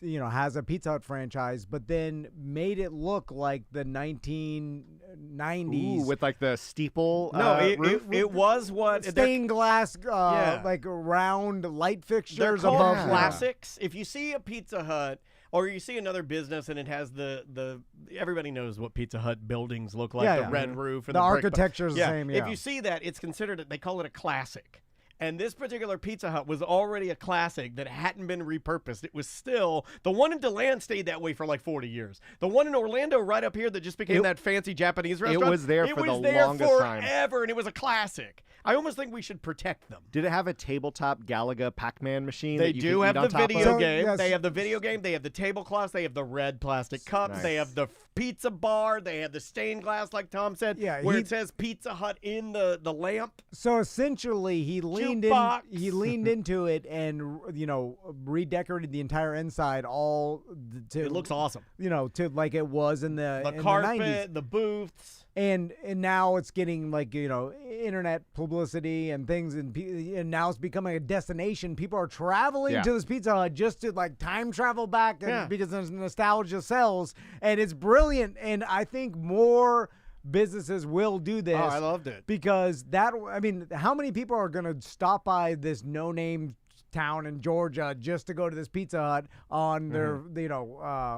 has a Pizza Hut franchise, but then made it look like the 1990s. Ooh, with the steeple roof? It was what? Stained glass, round light fixtures they're called above classics. If you see a Pizza Hut, or you see another business and it has the everybody knows what Pizza Hut buildings look like, the red roof and the brick. architecture is the same. Yeah. If you see that, it's considered, they call it a classic. And this particular Pizza Hut was already a classic that hadn't been repurposed. It was still, the one in DeLand stayed that way for 40 years. The one in Orlando right up here that just became that fancy Japanese restaurant. It was there for the longest time. Forever, and it was a classic. I almost think we should protect them. Did it have a tabletop Galaga Pac-Man machine? They that you do could have eat the on top video of? game. yes. They have the video game. They have the tablecloths. They have the red plastic cups. They have the pizza bar. They have the stained glass, like Tom said, Yeah, where it says Pizza Hut in the lamp. So essentially, he leaned Jukebox. into it and redecorated the entire inside all to It looks awesome. to like it was in the The in carpet, the 90s. the booths. And now it's getting like internet publicity and things, and now it's becoming a destination. People are traveling to this Pizza Hut just to like time travel back, because there's nostalgia sells, and it's brilliant. And I think more businesses will do this. Oh, I loved it. Because how many people are gonna stop by this no-name town in Georgia just to go to this Pizza Hut on their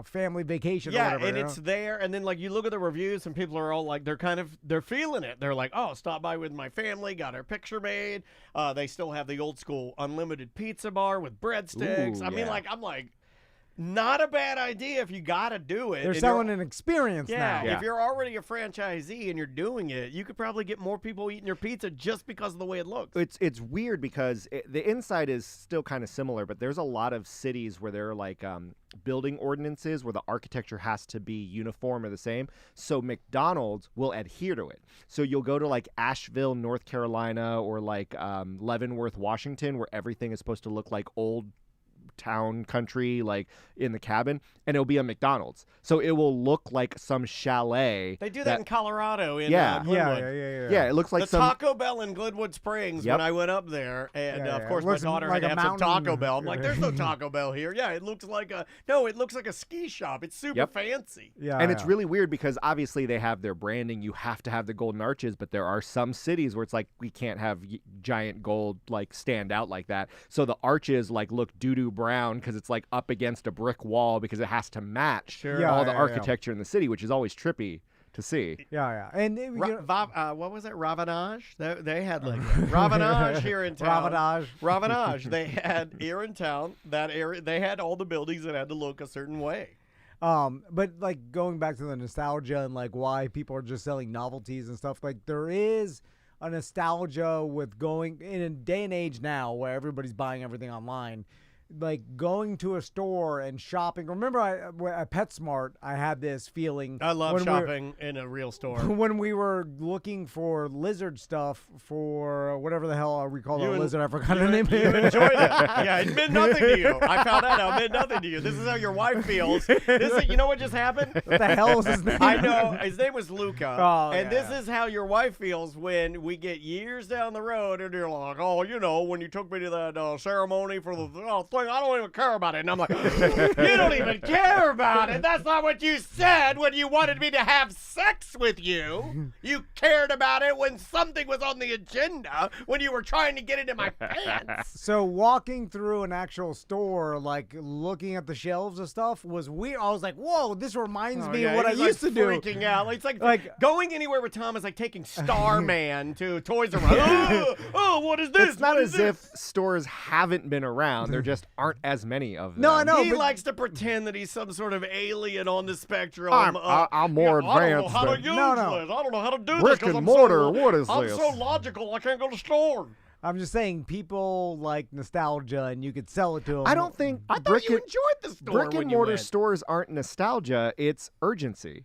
family vacation or whatever? And it's there, and then like you look at the reviews and people are all like they're feeling it. They're like, oh, stop by with my family, got our picture made. They still have the old school unlimited pizza bar with breadsticks. Ooh, I'm like, not a bad idea if you got to do it. They're And selling an experience now. if you're already a franchisee and you're doing it, you could probably get more people eating your pizza just because of the way it looks. It's weird because the inside is still kind of similar, but there's a lot of cities where there are like building ordinances where the architecture has to be uniform or the same. So McDonald's will adhere to it. So you'll go to like Asheville, North Carolina, or like Leavenworth, Washington, where everything is supposed to look like old town country, like in the cabin, and it'll be a McDonald's, so it will look like some chalet. They do that in Colorado in Yeah. Glenwood. Yeah, it looks like the some Taco Bell in Glenwood Springs when I went up there, and of course my Looks daughter like had a to have some mountain. Taco Bell. I'm like, there's no Taco Bell here. Yeah, it looks like a ski shop. It's super fancy. and it's really weird because obviously they have their branding. You have to have the golden arches, but there are some cities where it's like we can't have giant gold like stand out like that. So the arches like look doo-doo brown because it's like up against a brick wall because it has to match all the architecture in the city, which is always trippy to see. And what was it? Ravanage? They had like Ravanage here in town. Ravanage. They had here in town that area. They had all the buildings that had to look a certain way. But like going back to the nostalgia and like why people are just selling novelties and stuff, like there is a nostalgia with going in a day and age now where everybody's buying everything online. Like going to a store and shopping. Remember, at PetSmart, I had this feeling. I love shopping in a real store. When we were looking for lizard stuff for whatever the hell we call a lizard, I forgot the name. You enjoyed it. Yeah, it meant nothing to you. I found that out. It meant nothing to you. This is how your wife feels. You know what just happened? What the hell is his name? I know. His name was Luca. Oh, and this is how your wife feels when we get years down the road and you're like, oh, when you took me to that ceremony for the thing, I don't even care about it. And I'm like, you don't even care about it. That's not what you said when you wanted me to have sex with you. You cared about it when something was on the agenda, when you were trying to get into my pants. So walking through an actual store, like looking at the shelves of stuff was weird. I was like, whoa, this reminds me of what I used to do. Freaking out. It's like going anywhere with Tom is like taking Starman to Toys R Us. Oh, what is this? It's not as if stores haven't been around. There just aren't as many of them. No, I know. He likes to pretend that he's some sort of alien on the spectrum. I'm more advanced. I don't know how to use this. I don't know how to do this. Brick and mortar. What is I'm this? so logical. I can't go to the store. I'm just saying, people like nostalgia, and you could sell it to them. I don't think I thought you enjoyed the store. brick and mortar stores aren't nostalgia. It's urgency.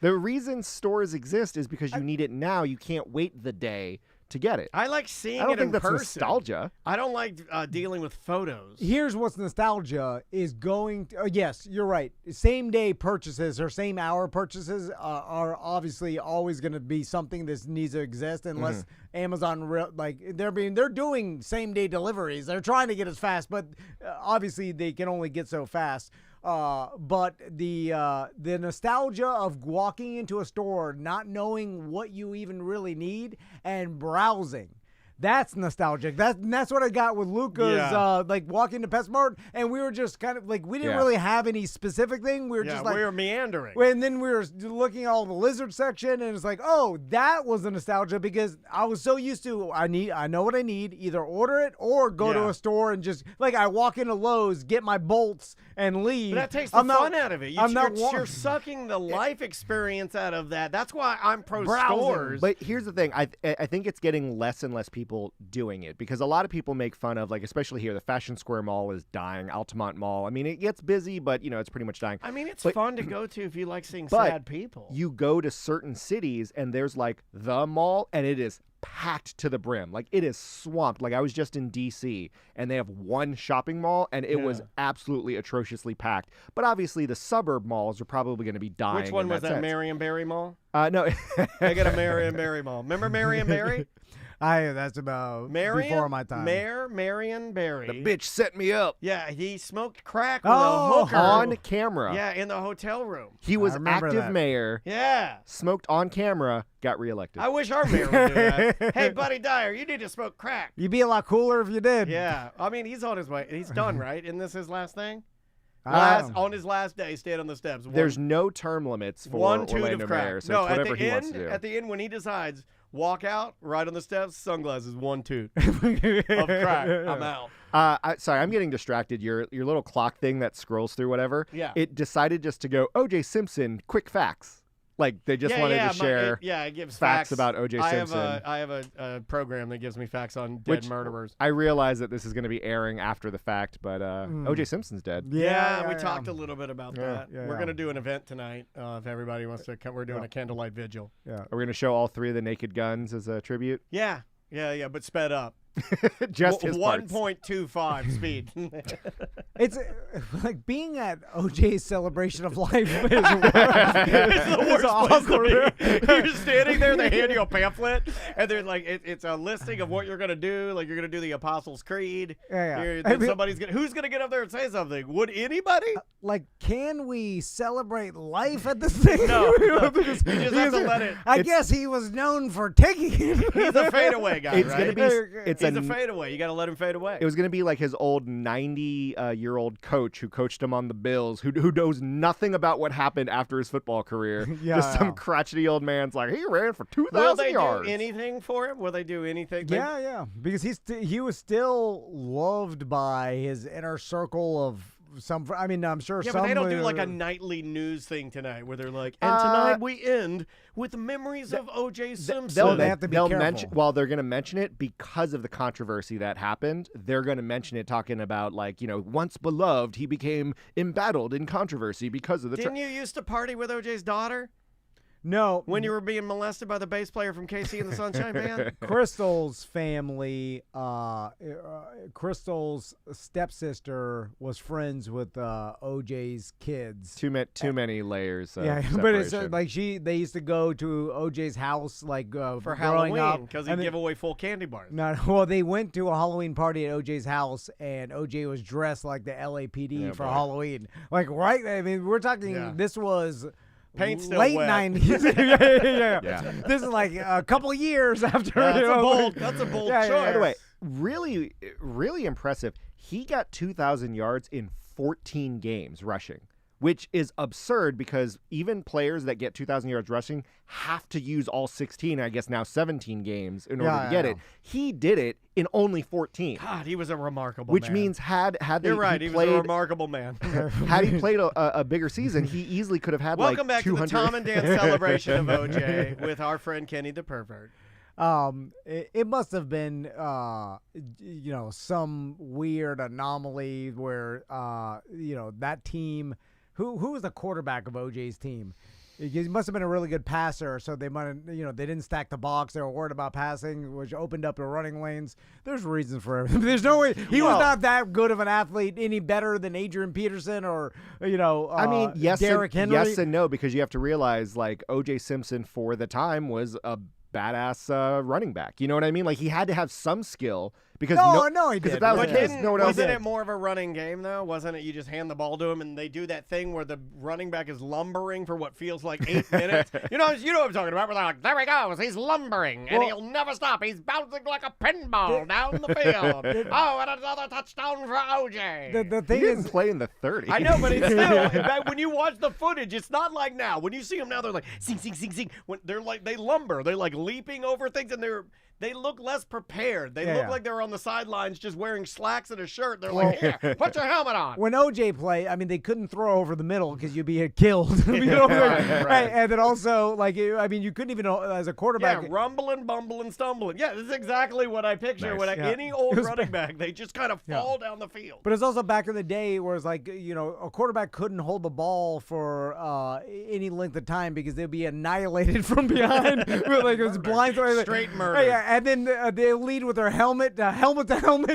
The reason stores exist is because you need it now. You can't wait the day to get it. I like seeing I don't it think in that's person. nostalgia. I don't like dealing with photos. Here's what's nostalgia is going to, yes, you're right. Same day purchases or same hour purchases are obviously always going to be something that needs to exist unless Amazon, they're doing same day deliveries. They're trying to get as fast, but obviously they can only get so fast. But the nostalgia of walking into a store, not knowing what you even really need and browsing. That's nostalgic. That's what I got with Luca's like walking to PetSmart, and we were just kind of like we didn't really have any specific thing. We were just like we were meandering. And then we were looking at all the lizard section, and it's like, oh, that was the nostalgia because I was so used to I know what I need, either order it or go to a store and just like I walk into Lowe's, get my bolts, and leave. But that takes the fun out of it. You're sucking the life experience out of that. That's why I'm pro stores. But here's the thing. I think it's getting less and less people doing it because a lot of people make fun of, like, especially here, the Fashion Square Mall is dying. Altamont Mall. I mean, it gets busy, but, it's pretty much dying. I mean, it's fun to go to if you like seeing sad people. You go to certain cities and there's, like, the mall, and it is packed to the brim. Like, it is swamped. Like, I was just in D.C., and they have one shopping mall, and it was absolutely atrociously packed. But obviously, the suburb malls are probably going to be dying. Which one was that, Marion Barry Mall? No. I got a Marion Barry Mall. Remember Marion Barry? That's about before my time. Marion Barry. The bitch set me up. Yeah, he smoked crack with a hooker. On camera. Yeah, in the hotel room. He was active mayor. Yeah. Smoked on camera, got reelected. I wish our mayor would do that. Hey, Buddy Dyer, you need to smoke crack. You'd be a lot cooler if you did. Yeah. I mean, he's on his way. He's done, right? Isn't this his last thing? On his last day, stand on the steps. There's no term limits for Orlando mayor, so it's whatever he wants to do. At the end, when he decides, walk out, right on the steps, sunglasses, one toot of crack. I'm out. Sorry, I'm getting distracted. Your little clock thing that scrolls through whatever. Yeah. It decided just to go O.J. Simpson quick facts. Like they just wanted to share. It gives facts about O.J. Simpson. I have a program that gives me facts on dead murderers. I realize that this is going to be airing after the fact, but O.J. Simpson's dead. Yeah, we talked a little bit about that. We're going to do an event tonight if everybody wants to come. We're doing a candlelight vigil. Yeah. Are we going to show all three of the Naked Guns as a tribute? Yeah, but sped up. Just his 1.25 speed. It's like being at OJ's celebration of life is the worst place to be. You're standing there, they hand you a pamphlet, and they're like, it's a listing of what you're gonna do. Like you're gonna do the Apostles' Creed. Who's gonna get up there and say something? Would anybody? Like, can we celebrate life at this thing? No, you just have to let it. I guess he was known for taking it. He's a fadeaway guy, it's right? Gonna be, He's a fadeaway. You got to let him fade away. It was going to be like his old 90-year-old coach who coached him on the Bills, who knows nothing about what happened after his football career. Just some crotchety old man's like, he ran for 2,000 yards. Will they do anything for him? Will they do anything? Yeah. Because he was still loved by his inner circle of some. I mean, I'm sure some. But they don't do like a nightly news thing tonight where they're like, and tonight we end with memories of O.J. Simpson. They have to be careful. They're going to mention it because of the controversy that happened. They're going to mention it talking about, like, once beloved, he became embattled in controversy because of the. Didn't you used to party with O.J.'s daughter? No. When you were being molested by the bass player from KC and the Sunshine Band? Crystal's family, Crystal's stepsister was friends with OJ's kids. Too many layers. But it's like they used to go to OJ's house like for growing Halloween because he'd give away full candy bars. Well, they went to a Halloween party at OJ's house, and OJ was dressed like the LAPD for Halloween. Like, right? I mean, we're talking. This was. Paint still late wet. 90s. Yeah. This is like a couple years after. That's a bold choice. By the way, really, really impressive. He got 2,000 yards in 14 games rushing, which is absurd because even players that get 2,000 yards rushing have to use all 16, I guess now 17 games in order to get it. He did it in only 14. God, he was a remarkable which man. means had You're right, he was a remarkable man. Had he played a bigger season, he easily could have had Welcome like 200. back to the Tom and Dan celebration of OJ with our friend Kenny the Pervert. It must have been, some weird anomaly where, that team. Who was the quarterback of OJ's team? He must have been a really good passer, so they might have, they didn't stack the box. They were worried about passing, which opened up the running lanes. There's reasons for everything. There's no way he was not that good of an athlete, any better than Adrian Peterson or Derrick Henry. Yes and no, because you have to realize like O.J. Simpson for the time was a badass running back. You know what I mean? Like he had to have some skill because no, he because did. if that was But the case, no one else wasn't did. it more of a running game though? Wasn't it? You just hand the ball to him, and they do that thing where the running back is lumbering for what feels like 8 minutes. You know what I'm talking about. Where they're like, "There he goes, he's lumbering, and he'll never stop. He's bouncing like a pinball down the field. Oh, and another touchdown for OJ." The He thing didn't is, play in the 30. I know, but it's still when you watch the footage, it's not like now. When you see them now, they're like sing, sing, sing, sing. When they're like they lumber, they're like leaping over things, and they look less prepared. They look like they're on the sidelines just wearing slacks and a shirt. They're like, "Here, put your helmet on." when OJ played, I mean, they couldn't throw over the middle because you'd be killed. You know what I mean? Right. And then also, like, I mean, you couldn't even as a quarterback. Yeah, rumbling, bumbling, stumbling. Yeah, this is exactly what I picture Nice. when Yeah. any old It was running back, they just kind of fall down the field. But it's also back in the day where it's like, you know, a quarterback couldn't hold the ball for any length of time because they'd be annihilated from behind. Like it was blind. Straight murder. Yeah, and then they lead with their helmet to helmet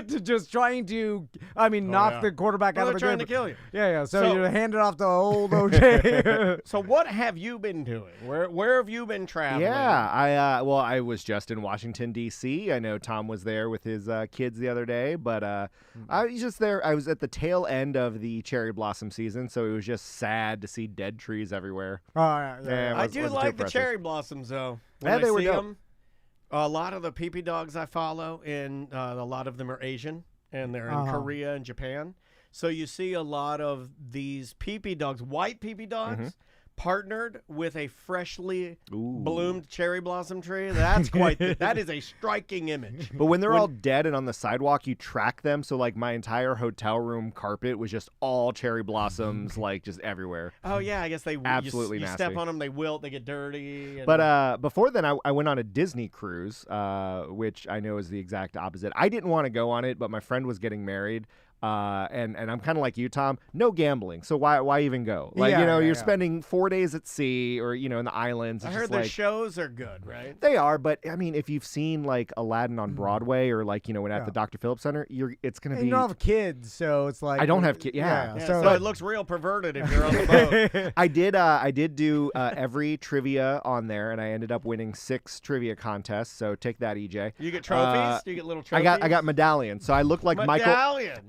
to just trying to, knock the quarterback out Well, of they're the trying game. to kill you. Yeah. So, So- you hand it off to old OJ. So what have you been doing? Where have you been traveling? Yeah, I was just in Washington D.C. I know Tom was there with his kids the other day, but I was just there. I was at the tail end of the cherry blossom season, so it was just sad to see dead trees everywhere. Yeah. Yeah, I was- do wasn't too like the impressive. cherry blossoms though. When Yeah, I they were see dope. them, a lot of the pee-pee dogs I follow, and a lot of them are Asian, and they're in Korea and Japan. So you see a lot of these pee-pee dogs, white pee-pee dogs, partnered with a freshly bloomed cherry blossom tree. That's that is a striking image. But when they're all dead and on the sidewalk, you track them. So like my entire hotel room carpet was just all cherry blossoms, like just everywhere. Oh yeah, I guess they Absolutely you nasty. step on them, they wilt, they get dirty. And But before then, I went on a Disney cruise, which I know is the exact opposite. I didn't want to go on it, but my friend was getting married. And I'm kind of like you, Tom. No gambling, so why even go? Like you're spending 4 days at sea or in the islands. I It's heard just the like, shows are good, right? they are, but I mean, if you've seen like Aladdin on Broadway or like when at the Dr. Phillips Center, it's gonna And be. you don't have kids, so it's like I don't have kids. Yeah. Yeah, so so it looks real perverted if you're on the boat. I did do every trivia on there, and I ended up winning 6 trivia contests. So take that, EJ. You get trophies? Do you get little trophies? I got medallions. So I look like Michael. Medallions.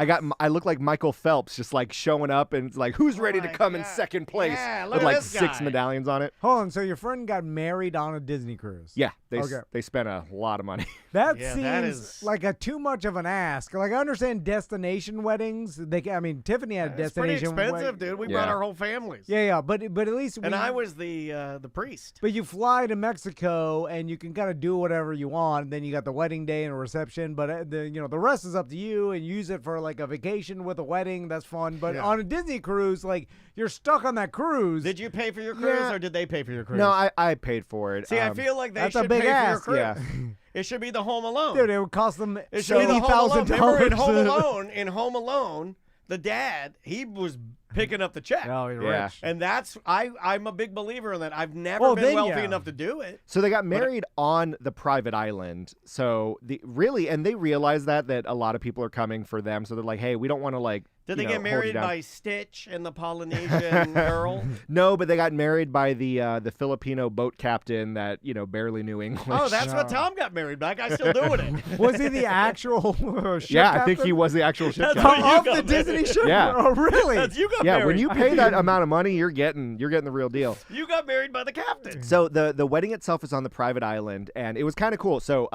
I look like Michael Phelps, just like showing up and it's like, who's ready to my come in God. second place Yeah, look with at like this 6 guy. medallions on it. Hold on, so your friend got married on a Disney cruise? Yeah, Okay. they spent a lot of money. That Yeah, seems that is- like a too much of an ask. Like I understand destination weddings. Tiffany had a It's pretty destination expensive, dude. We brought Yeah. our whole families. Yeah, but at least And I was the priest. But you fly to Mexico and you can kind of do whatever you want. And then you got the wedding day and a reception. But the rest is up to you. And use it for like a vacation with a wedding. That's fun. But Yeah. on a Disney cruise, like you're stuck on that cruise. Did you pay for your cruise Yeah. or did they pay for your cruise? No, I paid for it. See, I feel like they that's a should big pay ask, for your yeah. cruise. It should be the Home Alone. Dude, it would cost them It should be the Home Alone. $80,000. Remember in Home Alone, the dad, he was picking up the check. Oh, you're Yeah. rich. And I'm a big believer in that. I've never Well, been then, wealthy yeah. enough to do it. So they got married on the private island. So and they realized that a lot of people are coming for them. So they're like, hey, we don't want to like. Did they get hold you married down. by Stitch and the Polynesian girl? No, but they got married by the Filipino boat captain that barely knew English. Oh, that's what Tom got married by. Guy's still doing it. Was he the actual ship yeah. captain? I think he was the actual ship That's captain. what you Of the got Disney married. ship? Yeah. Oh, really? That's you got Yeah, married. when you pay that amount of money, you're getting the real deal. You got married by the captain. So the wedding itself is on the private island, and it was kind of cool. So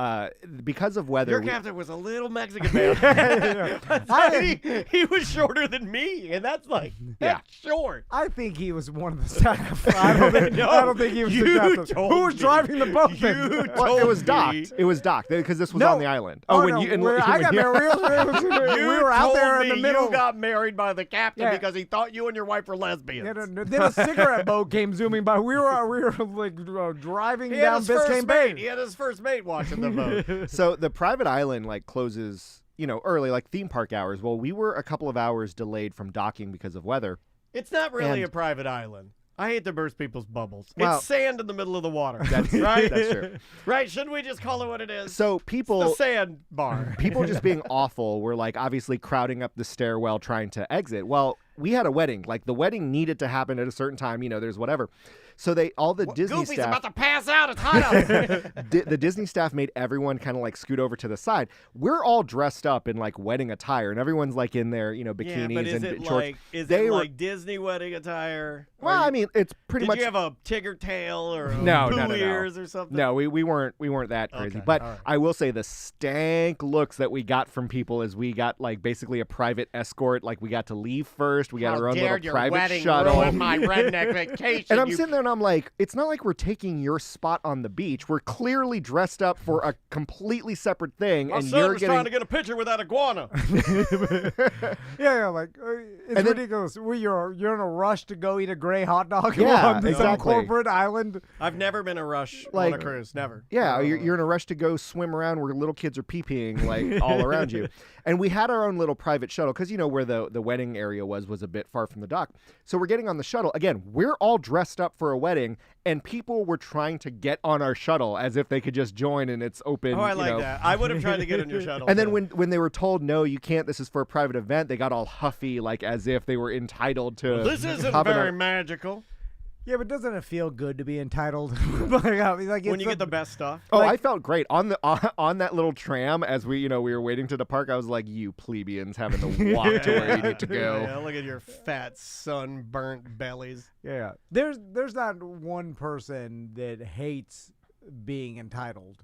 because of weather, Your captain was a little Mexican man. he was shorter than me, and that's short. I think he was one of the staff. I don't think he was the you captain. told Who was me. driving the boat? You then? well, it was told docked. me. It was docked because this was No. on the island. Oh, when no, you and where I when got you- married, we were out told there in me the middle. You got married by the captain Yeah. because he thought you and your wife were lesbians. Then a cigarette boat came zooming by. We were like driving He had down his first Biscayne mate. Bay. He had his first mate watching the boat. So the private island closes early, like theme park hours. Well, we were a couple of hours delayed from docking because of weather. It's not really And- a private island. I hate to burst people's bubbles. Well- It's sand in the middle of the water. That's right. That's true. Right? Shouldn't we just call it what it is? So the people sand bar. people just being awful were obviously crowding up the stairwell trying to exit. Well, we had a wedding. The wedding needed to happen at a certain time. There's whatever. So all the Disney Goofy's staff, about to pass out. It's hot out. the Disney staff made everyone kind of like scoot over to the side. We're all dressed up in like wedding attire, and everyone's like in their bikinis yeah, but is and it shorts. like Disney wedding attire? Well, I mean, it's pretty much. Did you have a tigger tail or a No. ears or something? No, we weren't that crazy. Okay, But all right. I will say the stank looks that we got from people is we got like basically a private escort. Like we got to leave first. We got our own little private shuttle. Ruin my redneck vacation. And I'm sitting there and I'm like, it's not like we're taking your spot on the beach. We're clearly dressed up for a completely separate thing. My and son you're was getting trying to get a picture with that iguana. Yeah, like it's ridiculous. You're in a rush to go eat a gray hot dog Yeah, on some exactly. corporate island. I've never been a rush Like- on a cruise. Never. Yeah, you're in a rush to go swim around where little kids are pee-peeing like all around you. And we had our own little private shuttle because where the wedding area was a bit far from the dock. So we're getting on the shuttle. Again, we're all dressed up for a wedding, and people were trying to get on our shuttle as if they could just join and it's open. Oh, I like that. I would have tried to get in your shuttle. And then too. when they were told, no, you can't, this is for a private event, they got all huffy like as if they were entitled to. This isn't hop in very our- magical. Yeah, but doesn't it feel good to be entitled? like When you get the best stuff. Oh, I felt great on the on that little tram as we were waiting to depart. I was like, you plebeians having to walk to where you need to go. Yeah, look at your fat sunburnt bellies. Yeah, there's not one person that hates being entitled,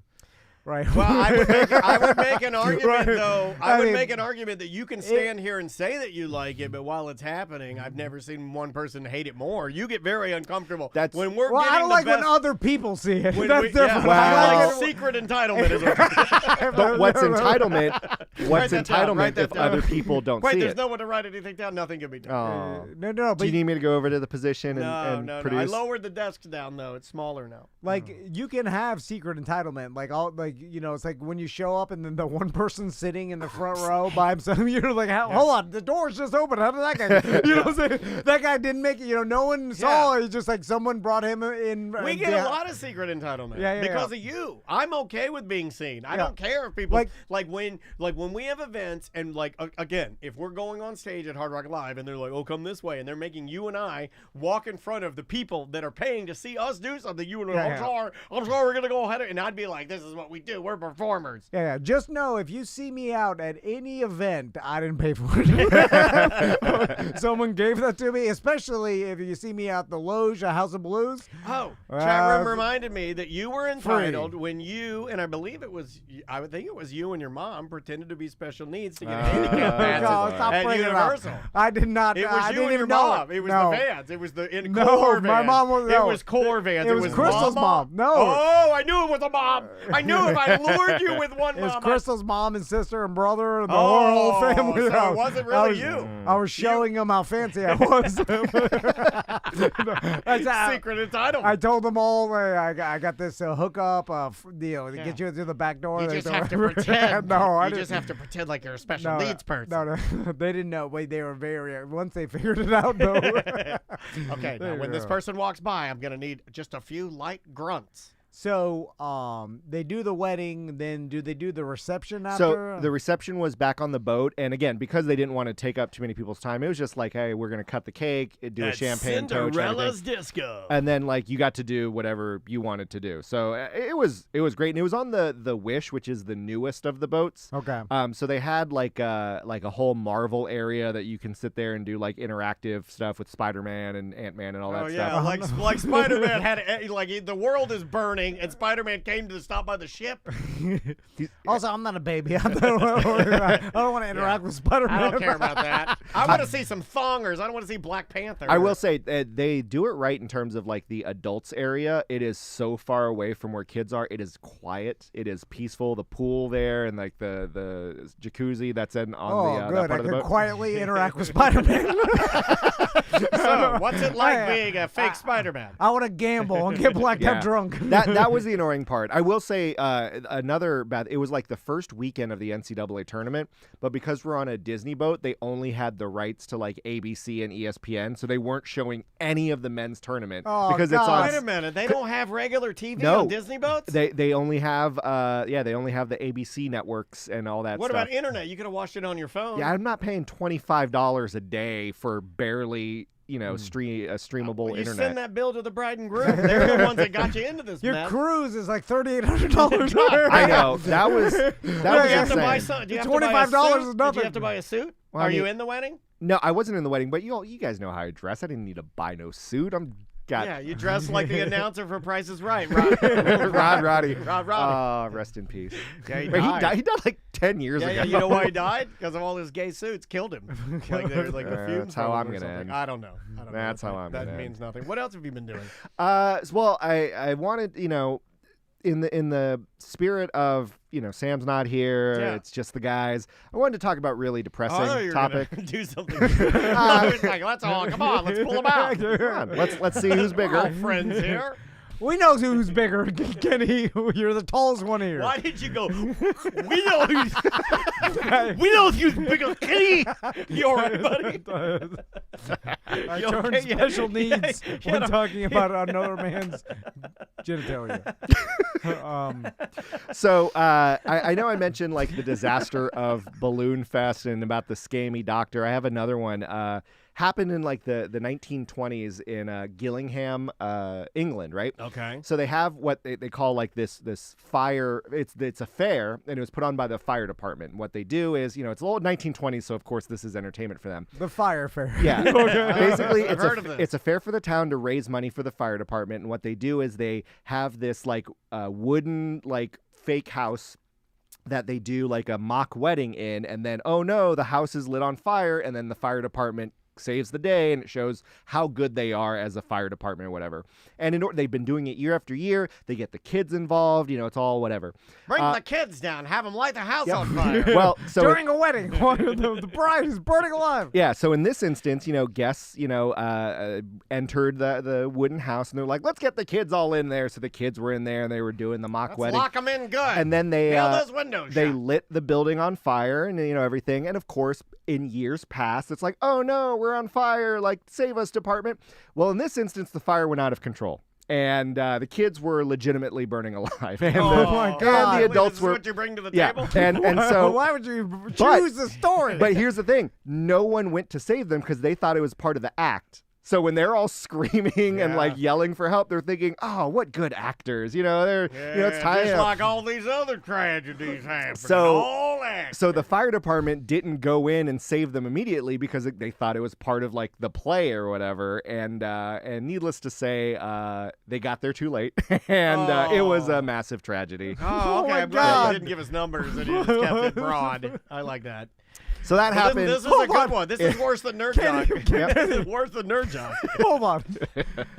right? Well, I would make an argument Right. though. I I would mean, make an argument that you can stand here and say that you like it, but while it's happening, I've never seen one person hate it more. You get very uncomfortable. That's- when we're well, getting I don't the like best. when other people see it. when That's we- different. Yeah, I Wow. like it- secret entitlement is what But what's entitlement? What's that down, write entitlement that if down. other people don't Wait, see there's it? no one to write anything down. Nothing can be done. Oh. no, Do but you need me to go over to the position and No. I produce? lowered the desk down though. It's smaller now. like you can have secret entitlement, it's like when you show up and then the one person sitting in the front row by himself, you're like, hold on, the door's just open. How did that guy? You know what I'm saying? That guy didn't make it. No one saw. It's just like someone brought him in. We get a lot of secret entitlement Yeah, because of you. I'm okay with being seen. I Yeah. don't care if people Like- when we have events and again, if we're going on stage at Hard Rock Live and they're like, "Oh, come this way," and they're making you and I walk in front of the people that are paying to see us do something, you would Yeah, I'm sorry, we're gonna go ahead, and I'd be like, "This is what we do. We're performers." Yeah. Just know if you see me out at any event, I didn't pay for it. Someone gave that to me, especially if you see me out the Loge, a House of Blues. Oh, chat room Uh, reminded me that you were entitled when you, and I believe I would think it was you and your mom pretended to be special needs to get handicap passes No, stop at bringing it up. Universal. I did not. It I was you didn't and your even know mom. It was no. the Vans. It was the No, core my Vans. mom was- It no. was core Vans. It was Crystal's mom. No. Oh, I knew it was a mom. I knew if I lured you with one It was mom. Crystal's mom and sister and brother and the Oh, whole family. so it wasn't really you. I was showing them how fancy I was. That's Secret entitlement. I told them all, I got this hookup deal to get you through the back door. You They just told have to me- pretend. No, I You didn't. just have to pretend like you're a special No, needs person. No, they didn't know. But they were very. Once they figured it out, though. Okay, now when this person walks by, I'm gonna need just a few light grunts. So, they do the wedding. Then do they do the reception after? So the reception was back on the boat, and again, because they didn't want to take up too many people's time, it was just like, hey, we're gonna cut the cake, do a At champagne toast, and everything. Cinderella's disco. And then you got to do whatever you wanted to do. So it was great, and it was on the Wish, which is the newest of the boats. Okay. So they had like a whole Marvel area that you can sit there and do like interactive stuff with Spider-Man and Ant-Man and all that Oh stuff. yeah, like Spider-Man had the world is burning and Spider-Man came to stop by the ship. Also, I'm not a baby. I don't want to interact with Spider-Man. I don't care about that. I want to see some thongers. I don't want to see Black Panther. I will say they do it right in terms of like the adults area. It is so far away from where kids are. It is quiet. It is peaceful. The pool there and like the jacuzzi that's on Oh, that good. part I of the could boat. quietly interact with Spider-Man. So, what's it like Hey, being a fake Spider-Man? I want to gamble and get blacked out drunk. That was the annoying part. I will say another bad. It was like the first weekend of the NCAA tournament, but because we're on a Disney boat, they only had the rights to like ABC and ESPN, so they weren't showing any of the men's tournament Oh, because it's God. on. Wait a minute. They don't have regular TV No. on Disney boats? They only have they only have the ABC networks and all that What stuff. about internet? You could have watched it on your phone. Yeah, I'm not paying $25 a day for barely streamable You internet. send that bill to the bride and groom. They're the ones that got you into this Your mess. cruise is like $3,800. I know that was Do you have to buy insane. some? Do you have to buy a $25 suit? is Did nothing. you have to buy a suit? Well, I Are you mean- in the wedding? No, I wasn't in the wedding, but you guys know how I dress. I didn't need to buy no suit. Yeah, you dress like the announcer for Price is Right. Rod Roddy. Roddy. Rest in peace. Yeah, he Wait, died. He died like 10 years ago. Yeah, you know why he died? Because of all his gay suits killed him. Like the fumes. That's how from I'm him or gonna something. end. I don't know. That's how I'm That gonna means end. nothing. What else have you been doing? Well, I wanted, in the spirit of, Sam's not here. Yeah. It's just the guys. I wanted to talk about really depressing I thought you were topic. gonna do something. I was like, let's come on, let's pull them out. Come on, let's see who's We're all bigger. friends here. We know who's bigger, Kenny. You're the tallest one here. Why did you go? We know who's bigger, Kenny. You all right, buddy? I You turn okay? Yeah. special needs Yeah, when yeah. talking about another man's genitalia. So I know I mentioned like the disaster of Balloon Fest and about the scammy doctor. I have another one. Happened in like the 1920s in Gillingham, England, right? Okay. So they have what they call like this fire. It's a fair, and it was put on by the fire department. What they do is, it's a little 1920s, so of course this is entertainment for them. The fire fair. Yeah. Basically, I've heard of this. it's a fair for the town to raise money for the fire department, and what they do is they have this like wooden like fake house that they do like a mock wedding in, and then oh no, the house is lit on fire, and then the fire department saves the day, and it shows how good they are as a fire department or whatever. And they've been doing it year after year. They get the kids involved. It's all whatever. Bring the kids down. Have them light the house on fire. Well, so During a wedding, the bride is burning alive. yeah, so in this instance, guests, entered the wooden house, and they're like, let's get the kids all in there. So the kids were in there, and they were doing the mock Let's wedding. lock them in good. And then they Nail those windows they shut. lit the building on fire, and everything. And of course, in years past, it's like, oh no, we're on fire! Like, save us, department. Well, in this instance, the fire went out of control, and the kids were legitimately burning alive. And my God. And the adults This is were what you bring to the yeah, table. and so. Why would you choose the story? But here's the thing: no one went to save them because they thought it was part of the act. So when they're all screaming and like yelling for help, they're thinking, "Oh, what good actors!" They're it's time. Just like all these other tragedies happen. So- all that. So the fire department didn't go in and save them immediately because they thought it was part of like the play or whatever. And needless to say, they got there too late, and it was a massive tragedy. Oh, okay. my I'm glad God. you didn't give us numbers and you just kept it broad. I like that. So that Well, happened. This is a good one. This is worse than Nerd Jock. Yep. This is worse than Nerd Jock. Hold on.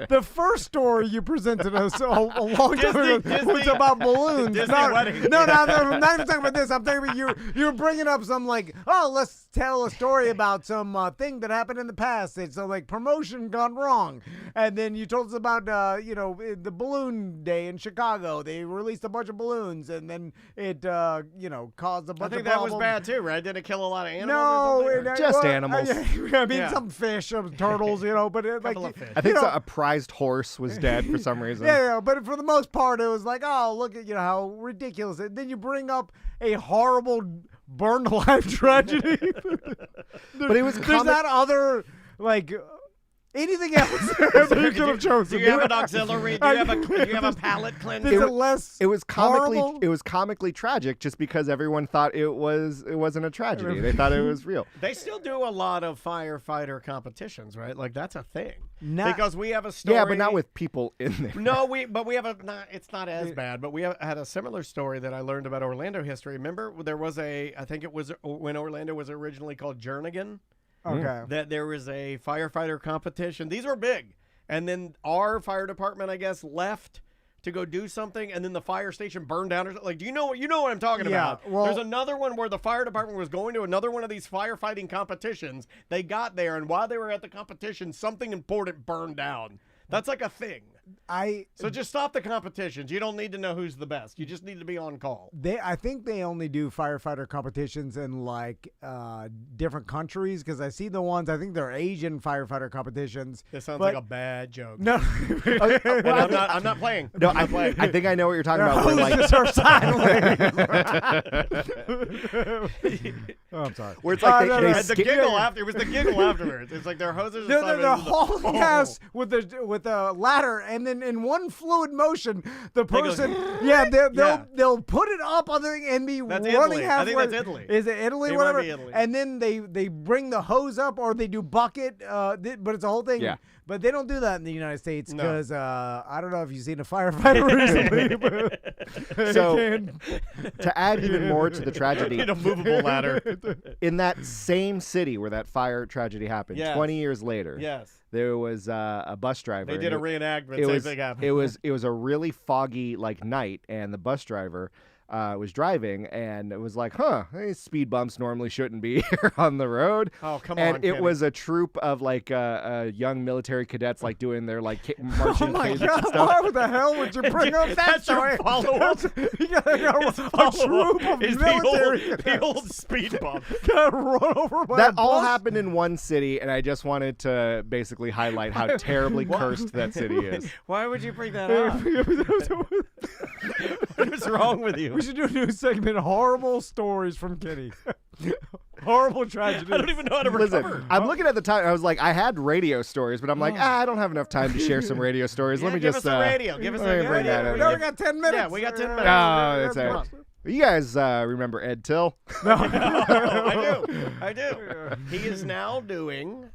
The first story you presented us a long time ago Disney- was about balloons. Disney not, wedding. No, I'm not even talking about this. I'm talking about you were bringing up some like, oh, let's tell a story about some thing that happened in the past. It's like promotion gone wrong. And then you told us about, the balloon day in Chicago. They released a bunch of balloons, and then it, caused a bunch I of think that was problems. bad too, right? Did it kill a lot of animals? No, or something? Just animals. I mean, Yeah. some fish, some turtles, but like, Couple of fish. I think you know- a prized horse was dead for some reason. yeah, but for the most part, it was like, oh, look at how ridiculous. And then you bring up a horrible burned alive tragedy. But it was There's comic- that other like. Anything else that you could have chosen? Do you have an auxiliary? Do you have a palate cleanser? Is it less? It was comically horrible? it was comically tragic just because everyone thought it wasn't a tragedy. They thought it was real. They still do a lot of firefighter competitions, right? Like that's a thing. Not- Because we have a story. Yeah, but not with people in there. No, we have a. It's not as bad, but we had a similar story that I learned about Orlando history. Remember, there was I think it was when Orlando was originally called Jernigan. Okay. That there was a firefighter competition. These were big. And then our fire department, I guess, left to go do something, and then the fire station burned down. Or something. Like, do you know what I'm talking Yeah, about? well- There's another one where the fire department was going to another one of these firefighting competitions. They got there, and while they were at the competition, something important burned down. That's like a thing. So just stop the competitions. You don't need to know who's the best. You just need to be on call. I think they only do firefighter competitions in like different countries because I see the ones. I think they're Asian firefighter competitions. This sounds like a bad joke. No, I'm not playing. No, I think I know what you're talking about. Where, like, just our sign Oh, I'm sorry. Where it's like the giggle after. It was the giggle afterwards. It's like their hoses. They're hauling ass with the ladder, and then in one fluid motion, the person, they'll put it up on the thing and be running Italy. halfway. I think that's Italy. Is it Italy? It Whatever. might be Italy. And then they bring the hose up, or they do bucket. But it's a whole thing. Yeah. But they don't do that in the United States because I don't know if you've seen a firefighter recently. But So to add even more to the tragedy, Need a movable ladder. in that same city where that fire tragedy happened, Yes. 20 years later, Yes. there was a bus driver. They did a reenactment. It Same was thing happened. it was a really foggy like night, and the bus driver was driving, and it was like, these speed bumps normally shouldn't be here on the road. Oh, come and on, it Kenny. was a troop of like young military cadets, like doing their like marching. oh my cadence and God! stuff. Why the hell would you bring up that That's your story? follow-up? You gotta go a troop of Is military the old speed bump. got run over by a That all bus? happened in one city, and I just wanted to basically highlight how terribly cursed that city is. Why would you bring that up? What's wrong with you? We should do a new segment: horrible stories from Kenny. Horrible tragedies. I don't even know how to recover. Listen, I'm looking at the time. I was like, I had radio stories, but I'm like, I don't have enough time to share some radio stories. Let me give just us a radio. Give us let me a bring that radio. in. We only got 10 minutes. Yeah, we got 10 minutes. Oh, it's Come all on. right. You guys remember Ed Till? I do. He is now doing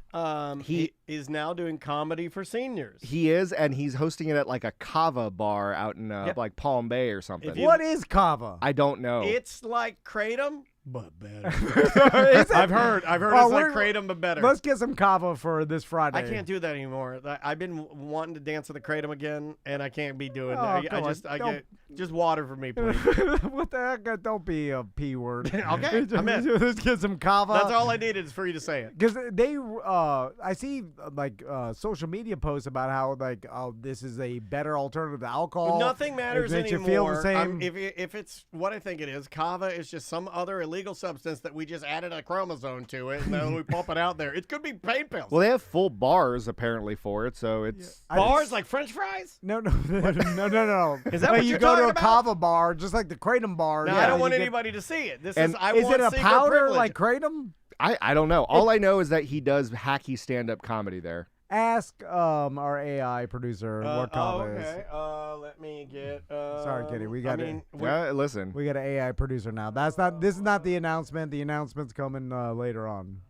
he is now doing comedy for seniors. He is, and he's hosting it at like a kava bar out in like Palm Bay or something. What is kava? I don't know. It's like Kratom, but better. Is it? I've heard Oh, it's like Kratom but better. Let's get some kava for this Friday. I can't do that anymore. I've been wanting to dance to the Kratom again, and I can't be doing Oh, that. come on. Don't- Just water for me, please. What the heck? Don't be a P word. Okay, I'm in. Let's get some kava. That's all I needed is for you to say it. Because I see like social media posts about how like, this is a better alternative to alcohol. Nothing matters it makes anymore. You feel the same. If it's what I think it is, kava is just some other illegal substance that we just added a chromosome to it, and then we pump it out there. It could be pain pills. well, they have full bars apparently for it, so it's. Bars like French fries? No. Is that what you you're go to talking a about? kava bar, just like the Kratom bar? No, yeah, I don't want you get- anybody to see it. This And is I Is want it a secret powder privilege. like Kratom? I don't know. All I know is that he does hacky stand-up comedy there. Ask our AI producer what kava is. Okay. Let me get. Sorry, Kitty, we got it. Listen. We got an AI producer now. This is not the announcement. The announcement's coming later on.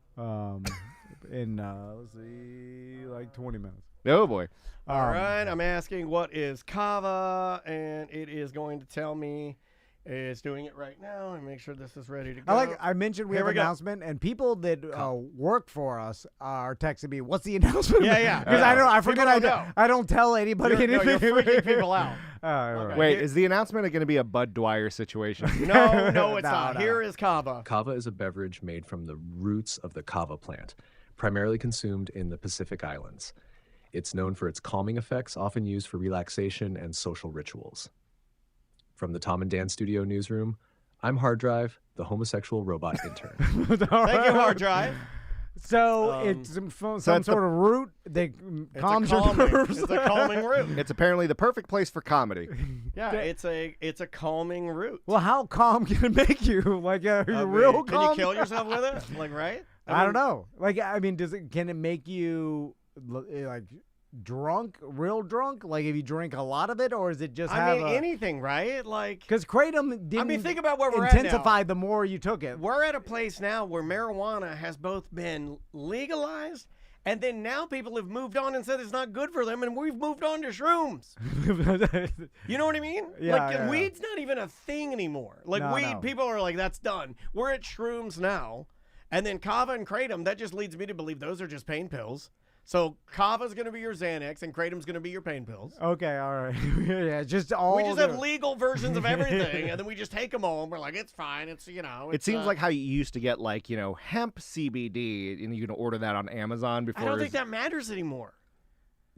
In let's see, like 20 minutes. Oh boy. All right. I'm asking what is kava, and it is going to tell me. It's doing it right now, and make sure this is ready to go. I mentioned we Here have we an go. announcement, and people that work for us are texting me, "What's the announcement?" Yeah. Because I forget. People don't know. I don't tell anybody You're anything. freaking people out. Okay. Wait, is the announcement going to be a Bud Dwyer situation? No, it's not. No. Here is kava. Kava is a beverage made from the roots of the kava plant, primarily consumed in the Pacific Islands. It's known for its calming effects, often used for relaxation and social rituals. From the Tom and Dan Studio newsroom, I'm Hard Drive, the homosexual robot intern. Thank you, hard drive. So it's some it's sort of root that calms your nerves. It's a calming root. It's apparently the perfect place for comedy. Yeah, it's a calming root. Well, how calm can it make you? Like, are you real Can calm? you kill yourself with it? Like, right? I don't know. Like, I mean, can it make you like drunk, real drunk? Like, if you drink a lot of it, or is it just anything, right? Like, because Kratom didn't. think about where we're at now. intensify the more you took it. We're at a place now where marijuana has both been legalized, and then now people have moved on and said it's not good for them, and we've moved on to shrooms. You know what I mean? Yeah, like, yeah. weed's not even a thing anymore. Like, No, weed, no. people are like, that's done. We're at shrooms now. And then kava and kratom, that just leads me to believe those are just pain pills. So kava's going to be your Xanax, and kratom's going to be your pain pills. Okay, all right. Yeah, just all. We just have legal versions of everything, and then we just take them all, and we're like, it's fine. It's, It it's, seems like how you used to get like, hemp CBD, and you can order that on Amazon before. I don't think that matters anymore.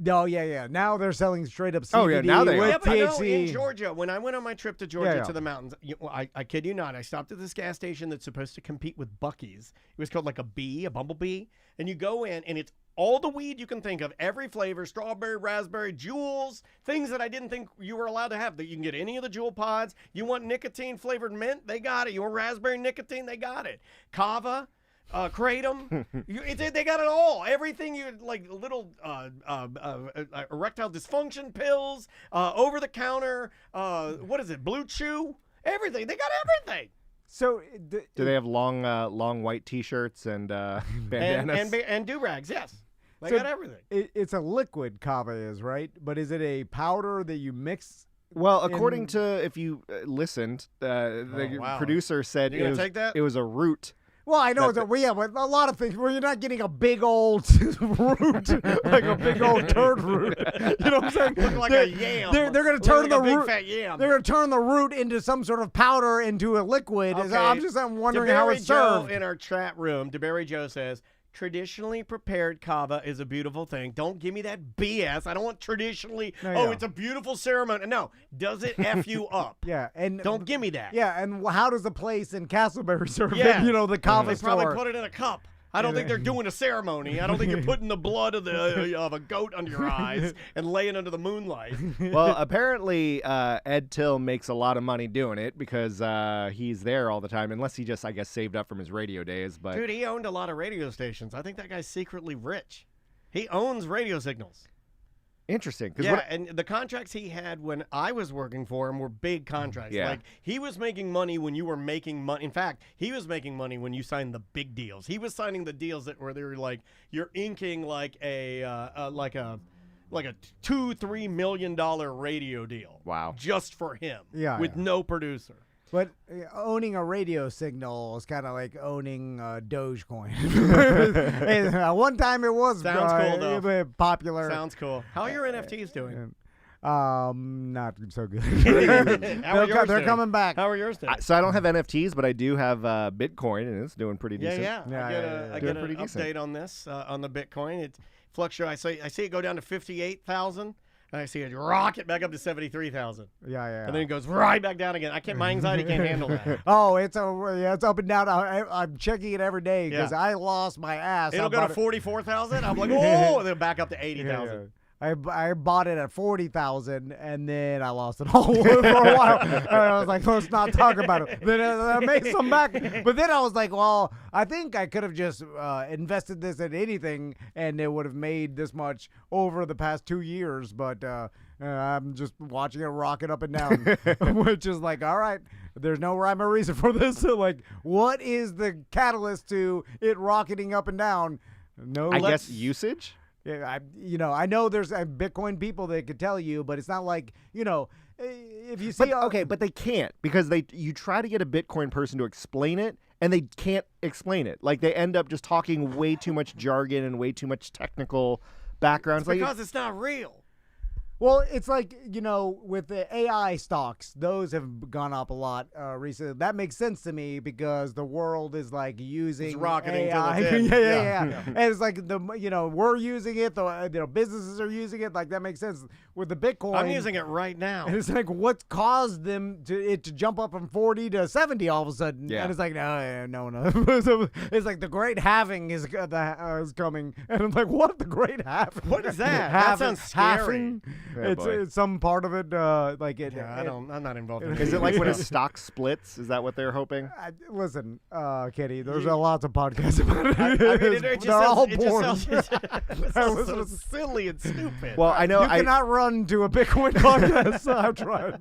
Oh yeah. Now they're selling straight up CBD. Oh, yeah, now they are. with Yeah, but I know THC. in Georgia, when I went on my trip to Georgia Yeah. to the mountains, I kid you not, I stopped at this gas station that's supposed to compete with Buc-ee's. It was called like a bumblebee, and you go in, and it's all the weed you can think of, every flavor, strawberry, raspberry, Juuls, things that I didn't think you were allowed to have. That you can get any of the Juul pods. You want nicotine flavored mint? They got it. You want raspberry nicotine? They got it. Kava. Kratom, they got it all. Everything you like, little erectile dysfunction pills, over the counter. What is it? Blue Chew. Everything. They got everything. So Do they have long white T-shirts and bandanas? And do rags. Yes, they So got everything. it's a liquid kava is, right? But is it a powder that you mix? Well, according to, if you listened, the wow. producer said You gonna take that? it was a root. Well, I know but a lot of things where you're not getting a big old root, like a big old turd root. You know what I'm saying? Look like a yam. They're going to Look turn like the a big root. fat yam. They're going to turn the root into some sort of powder into a liquid. Okay. I'm wondering how it's Joe served. in our chat room, DeBerry Joe says, traditionally prepared kava is a beautiful thing. Don't give me that BS. I don't want traditionally, it's a beautiful ceremony. No, does it F you up? Yeah, and Don't give me that. Yeah, and how does the place in Castleberry serve Yes. it? You know, the kava They store. probably put it in a cup. I don't think they're doing a ceremony. I don't think you're putting the blood of a goat under your eyes and laying under the moonlight. Well, apparently Ed Till makes a lot of money doing it because he's there all the time, unless he just, I guess, saved up from his radio days. But Dude, he owned a lot of radio stations. I think that guy's secretly rich. He owns radio signals. interesting. 'Cause Yeah, and the contracts he had when I was working for him were big contracts. Yeah. Like, he was making money when you were making money. In fact, he was making money when you signed the big deals. He was signing the deals that where they were like, you're inking like a $2-3 million radio deal. Wow. Just for him. Yeah, With yeah. no producer. But owning a radio signal is kind of like owning Dogecoin. One time it was Sounds cool, though. popular. Sounds cool. How are your NFTs doing? Not so good. How are yours They're doing? coming back. How are yours doing? So I don't have NFTs, but I do have Bitcoin, and it's doing pretty decent. Yeah. I get an Pretty decent. update on this on the Bitcoin. It fluctuates. I see it go down to 58,000, and I see it rocket back up to 73,000, Yeah. and then it goes right back down again. My anxiety can't handle that. Oh, it's up and down. I'm checking it every day because Yeah. I lost my ass. It'll I go bought to it- 44,000. I'm like, oh, and then back up to 80,000. I bought it at 40,000 and then I lost it all for a while. And I was like, let's not talk about it. Then I made some back, but then I was like, well, I think I could have just invested this in anything and it would have made this much over the past 2 years. But I'm just watching it rocket up and down, which is like, all right, there's no rhyme or reason for this. So like, what is the catalyst to it rocketing up and down? No, I guess usage? Yeah, I know there's Bitcoin people that could tell you, but it's not like, if you see. But they can't because you try to get a Bitcoin person to explain it, and they can't explain it. Like they end up just talking way too much jargon and way too much technical background. It's because it's not real. Well, it's like, with the AI stocks, those have gone up a lot recently. That makes sense to me because the world is like using It's rocketing AI. till it's in. Yeah. And it's like we're using it, the businesses are using it. Like that makes sense with the Bitcoin. I'm using it right now. And it's like, what's caused them to jump up from 40 to 70 all of a sudden? Yeah. And it's like, no. So it's like the great halving is coming, and I'm like, what? The great halving? What is that? That sounds scary. Yeah, boy. It's some part of it, like it. I'm not involved in Is it like when a stock splits? Is that what they're hoping? Listen, Kitty, there's lots of podcasts about it. I mean, it They're all just born. sounds so silly and stupid. Well, I know You cannot run to a Bitcoin podcast. I've tried.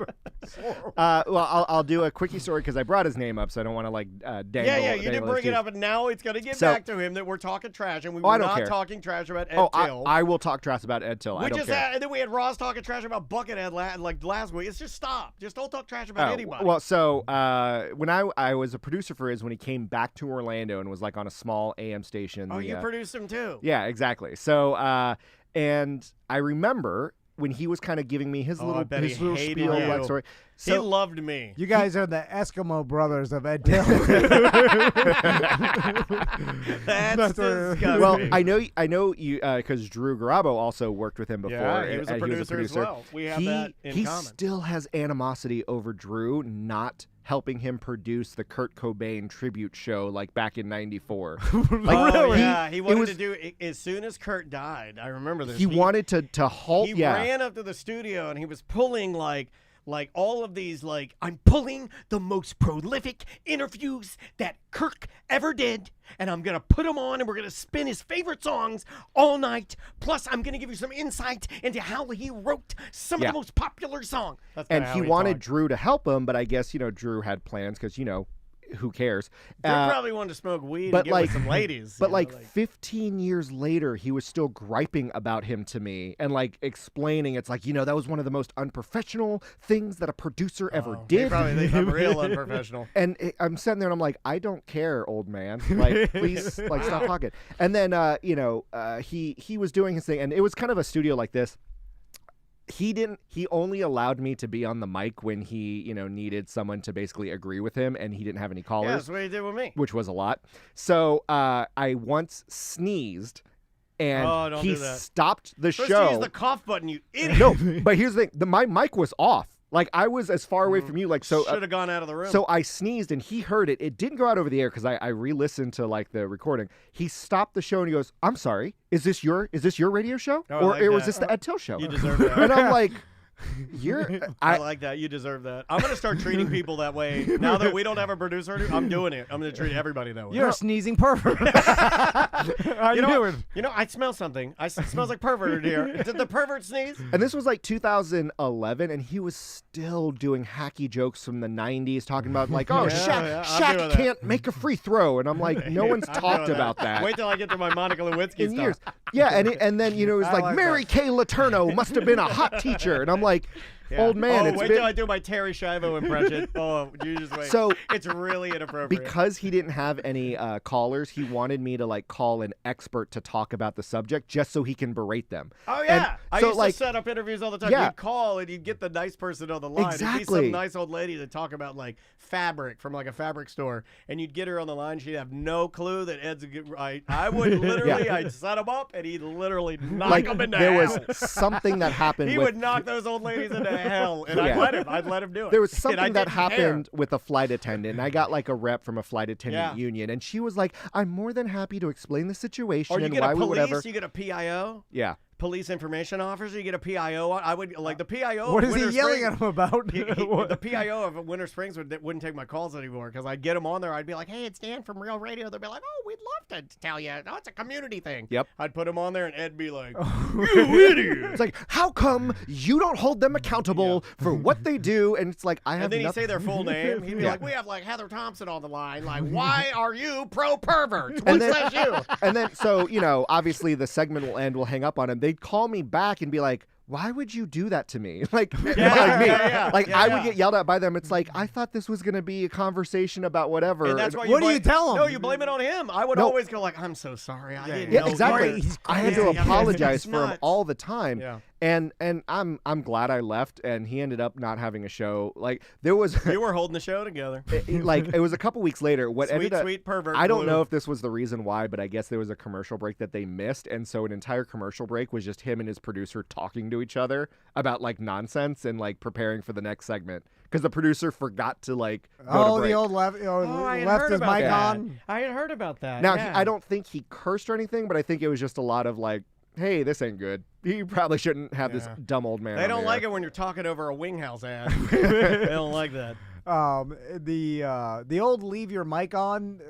I'll do a quickie story because I brought his name up, so I don't want to dangle. Yeah, you did dangle bring his it up, and now it's going to get So- back to him that we're talking trash, and we I were don't not care. talking trash about Ed Oh, Till. I will talk trash about Ed Till. I We don't just care. had, and then we had Ross talking trash about Buckethead last week. It's just stop. Just don't talk trash about anybody. Well, so when I was a producer for his when he came back to Orlando and was like on a small AM station. you produced him too. Yeah, exactly. So and I remember when he was kind of giving me his I little bet he his little hated spiel you. backstory. He loved me. You guys are the Eskimo brothers of Ed Taylor. That's disgusting. Well, I know you because Drew Garabo also worked with him before. Yeah, he was a and producer as well. We have that in he common. still has animosity over Drew not helping him produce the Kurt Cobain tribute show like back in '94. Really? Yeah, he wanted to do it as soon as Kurt died. I remember this. He wanted to halt. He yeah. ran up to the studio and he was pulling like all of these I'm pulling the most prolific interviews that Kirk ever did, and I'm gonna put them on, and we're gonna spin his favorite songs all night. Plus, I'm gonna give you some insight into how he wrote some of the most popular songs. And he wanted Drew to help him, but I guess Drew had plans because who cares? Drew probably wanted to smoke weed and get with some ladies. But 15 years later, he was still griping about him to me and explaining it's that was one of the most unprofessional things that a producer ever did. They probably think I'm real unprofessional. And I'm sitting there and I'm like, I don't care, old man. Please, stop talking. And then, he was doing his thing, and it was kind of a studio like this. He only allowed me to be on the mic when he, needed someone to basically agree with him, and he didn't have any callers. Yeah, that's what he did with me. Which was a lot. So I once sneezed, and he stopped the show. First use the cough button, you idiot. No, but here's the thing. My mic was off. I was as far away from you, so should have gone out of the room. So I sneezed and he heard it. It didn't go out over the air because I re-listened to the recording. He stopped the show and he goes, "I'm sorry. Is this your radio show, or was this the Ed Till show?" You deserve that. And I'm like, I like that. You deserve that. I'm going to start treating people that way. Now that we don't have a producer, I'm doing it. I'm going to treat everybody that way. You're a sneezing pervert. I smell something. It smells like pervert in here. Did the pervert sneeze? And this was 2011, and he was still doing hacky jokes from the 90s, talking about Shaq can't make a free throw. And I'm like, no one's talked about that. Wait till I get to my Monica Lewinsky in stuff. Years. Yeah, and then it was Mary Kay Letourneau must have been a hot teacher. And I'm like, old man. Wait till I do my Terry Schiavo impression. You just wait. So it's really inappropriate. Because he didn't have any callers, he wanted me to call an expert to talk about the subject just so he can berate them. Oh yeah, I used to set up interviews all the time. Yeah. You'd call and you'd get the nice person on the line. Exactly. It'd be some nice old lady to talk about fabric from a fabric store, and you'd get her on the line. She'd have no clue that Ed's a good. I would literally, I'd set him up, and he'd literally knock him into hell. There was something that happened. He would knock those old ladies into hell, and I'd let him do it. There was something that happened with a flight attendant, and I got a rep from a flight attendant union, and she was like, "I'm more than happy to explain the situation or you and get why a police, we whatever." You get a PIO. Yeah. Police information officer, you get a PIO. I would the PIO. What is he yelling at him about? The PIO of Winter Springs wouldn't take my calls anymore because I'd get them on there. I'd be like, "Hey, it's Dan from Real Radio." They'd be like, "Oh, we'd love to tell you. No, it's a community thing." Yep. I'd put them on there, and Ed'd be like, "You idiot!" It's like, how come you don't hold them accountable for what they do? And it's like, I have. And then he'd say their full name. He'd be like, "We have Heather Thompson on the line. Why are you pro perverts? What says you?" And then obviously the segment will end. We'll hang up on him. They'd call me back and be like, "Why would you do that to me?" I would get yelled at by them. It's like, I thought this was going to be a conversation about whatever. And that's why what do you tell them? No, you blame it on him. I would always go "I'm so sorry. I didn't know." Exactly. I had to apologize for him nuts. all the time. Yeah. And I'm glad I left, and he ended up not having a show. There was You were holding the show together. It was a couple weeks later. Sweet pervert. I don't know if this was the reason why, but I guess there was a commercial break that they missed, and so an entire commercial break was just him and his producer talking to each other about nonsense and preparing for the next segment because the producer forgot to go to break. The old left his mic on. I had heard about that. Now I don't think he cursed or anything, but I think it was just a lot of "Hey, this ain't good. You probably shouldn't have this dumb old man." They don't like it when you're talking over a Winghouse ad. They don't like that. The old leave your mic on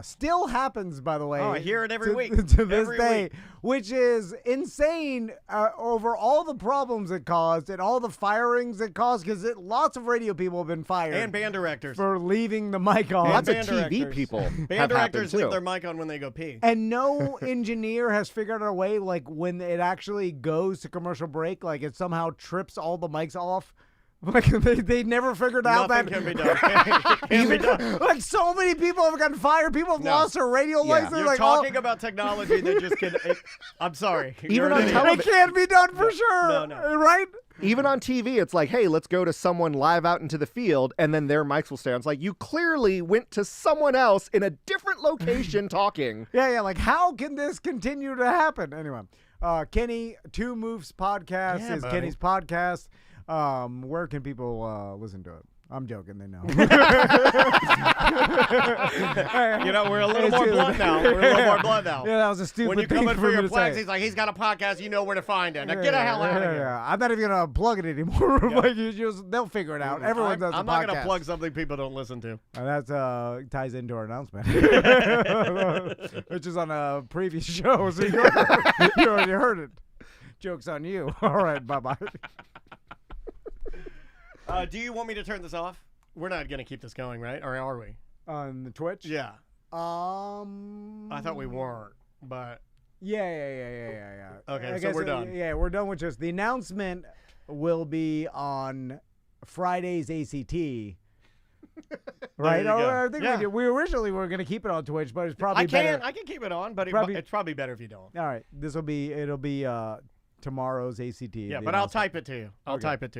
still happens, by the way. Oh, I hear it every week. To this day, which is insane over all the problems it caused and all the firings it caused, because lots of radio people have been fired. And band directors. For leaving the mic on. Lots of TV people Band directors leave their mic on when they go pee. And no engineer has figured out a way, when it actually goes to commercial break, it somehow trips all the mics off. Like they never figured out Nothing that can be done. Can be done. like so many people have gotten fired. People have lost their radio license. You're like, talking about technology that just can. I'm sorry. Even on it television, can't be done for sure. No. Right? even on TV, it's like, hey, let's go to someone live out into the field, and then their mics will stay on. It's like, you clearly went to someone else in a different location talking. Yeah. Like, how can this continue to happen? Anyway, Kenny, Two Moves Podcast is buddy. Kenny's podcast. Where can people listen to it? I'm joking. They know. You know, we're a little more blunt now. We're a little more blunt now. Yeah, that was a stupid When you thing come in for me your to plugs, say. he's like, he's got a podcast. You know where to find it. Now get the hell out of here. Yeah. I'm not even gonna plug it anymore. Like, they'll figure it out. Everyone does. I'm a not podcast. going to plug something people don't listen to. And that ties into our announcement, which is on a previous show, so you already heard it. Joke's on you. All right, bye-bye. Do you want me to turn this off? We're not going to keep this going, right? Or are we? On the Twitch? Yeah. I thought we weren't, but... Yeah. Okay, I so guess, we're done. Yeah, we're done with just the announcement will be on Friday's ACT. Right? There you go. I think Yeah. we originally were going to keep it on Twitch, but it's probably better. I can keep it on, but it's probably better if you don't. All right. It'll be tomorrow's ACT. Yeah, the but I'll announcement. type it to you. I'll type it to you.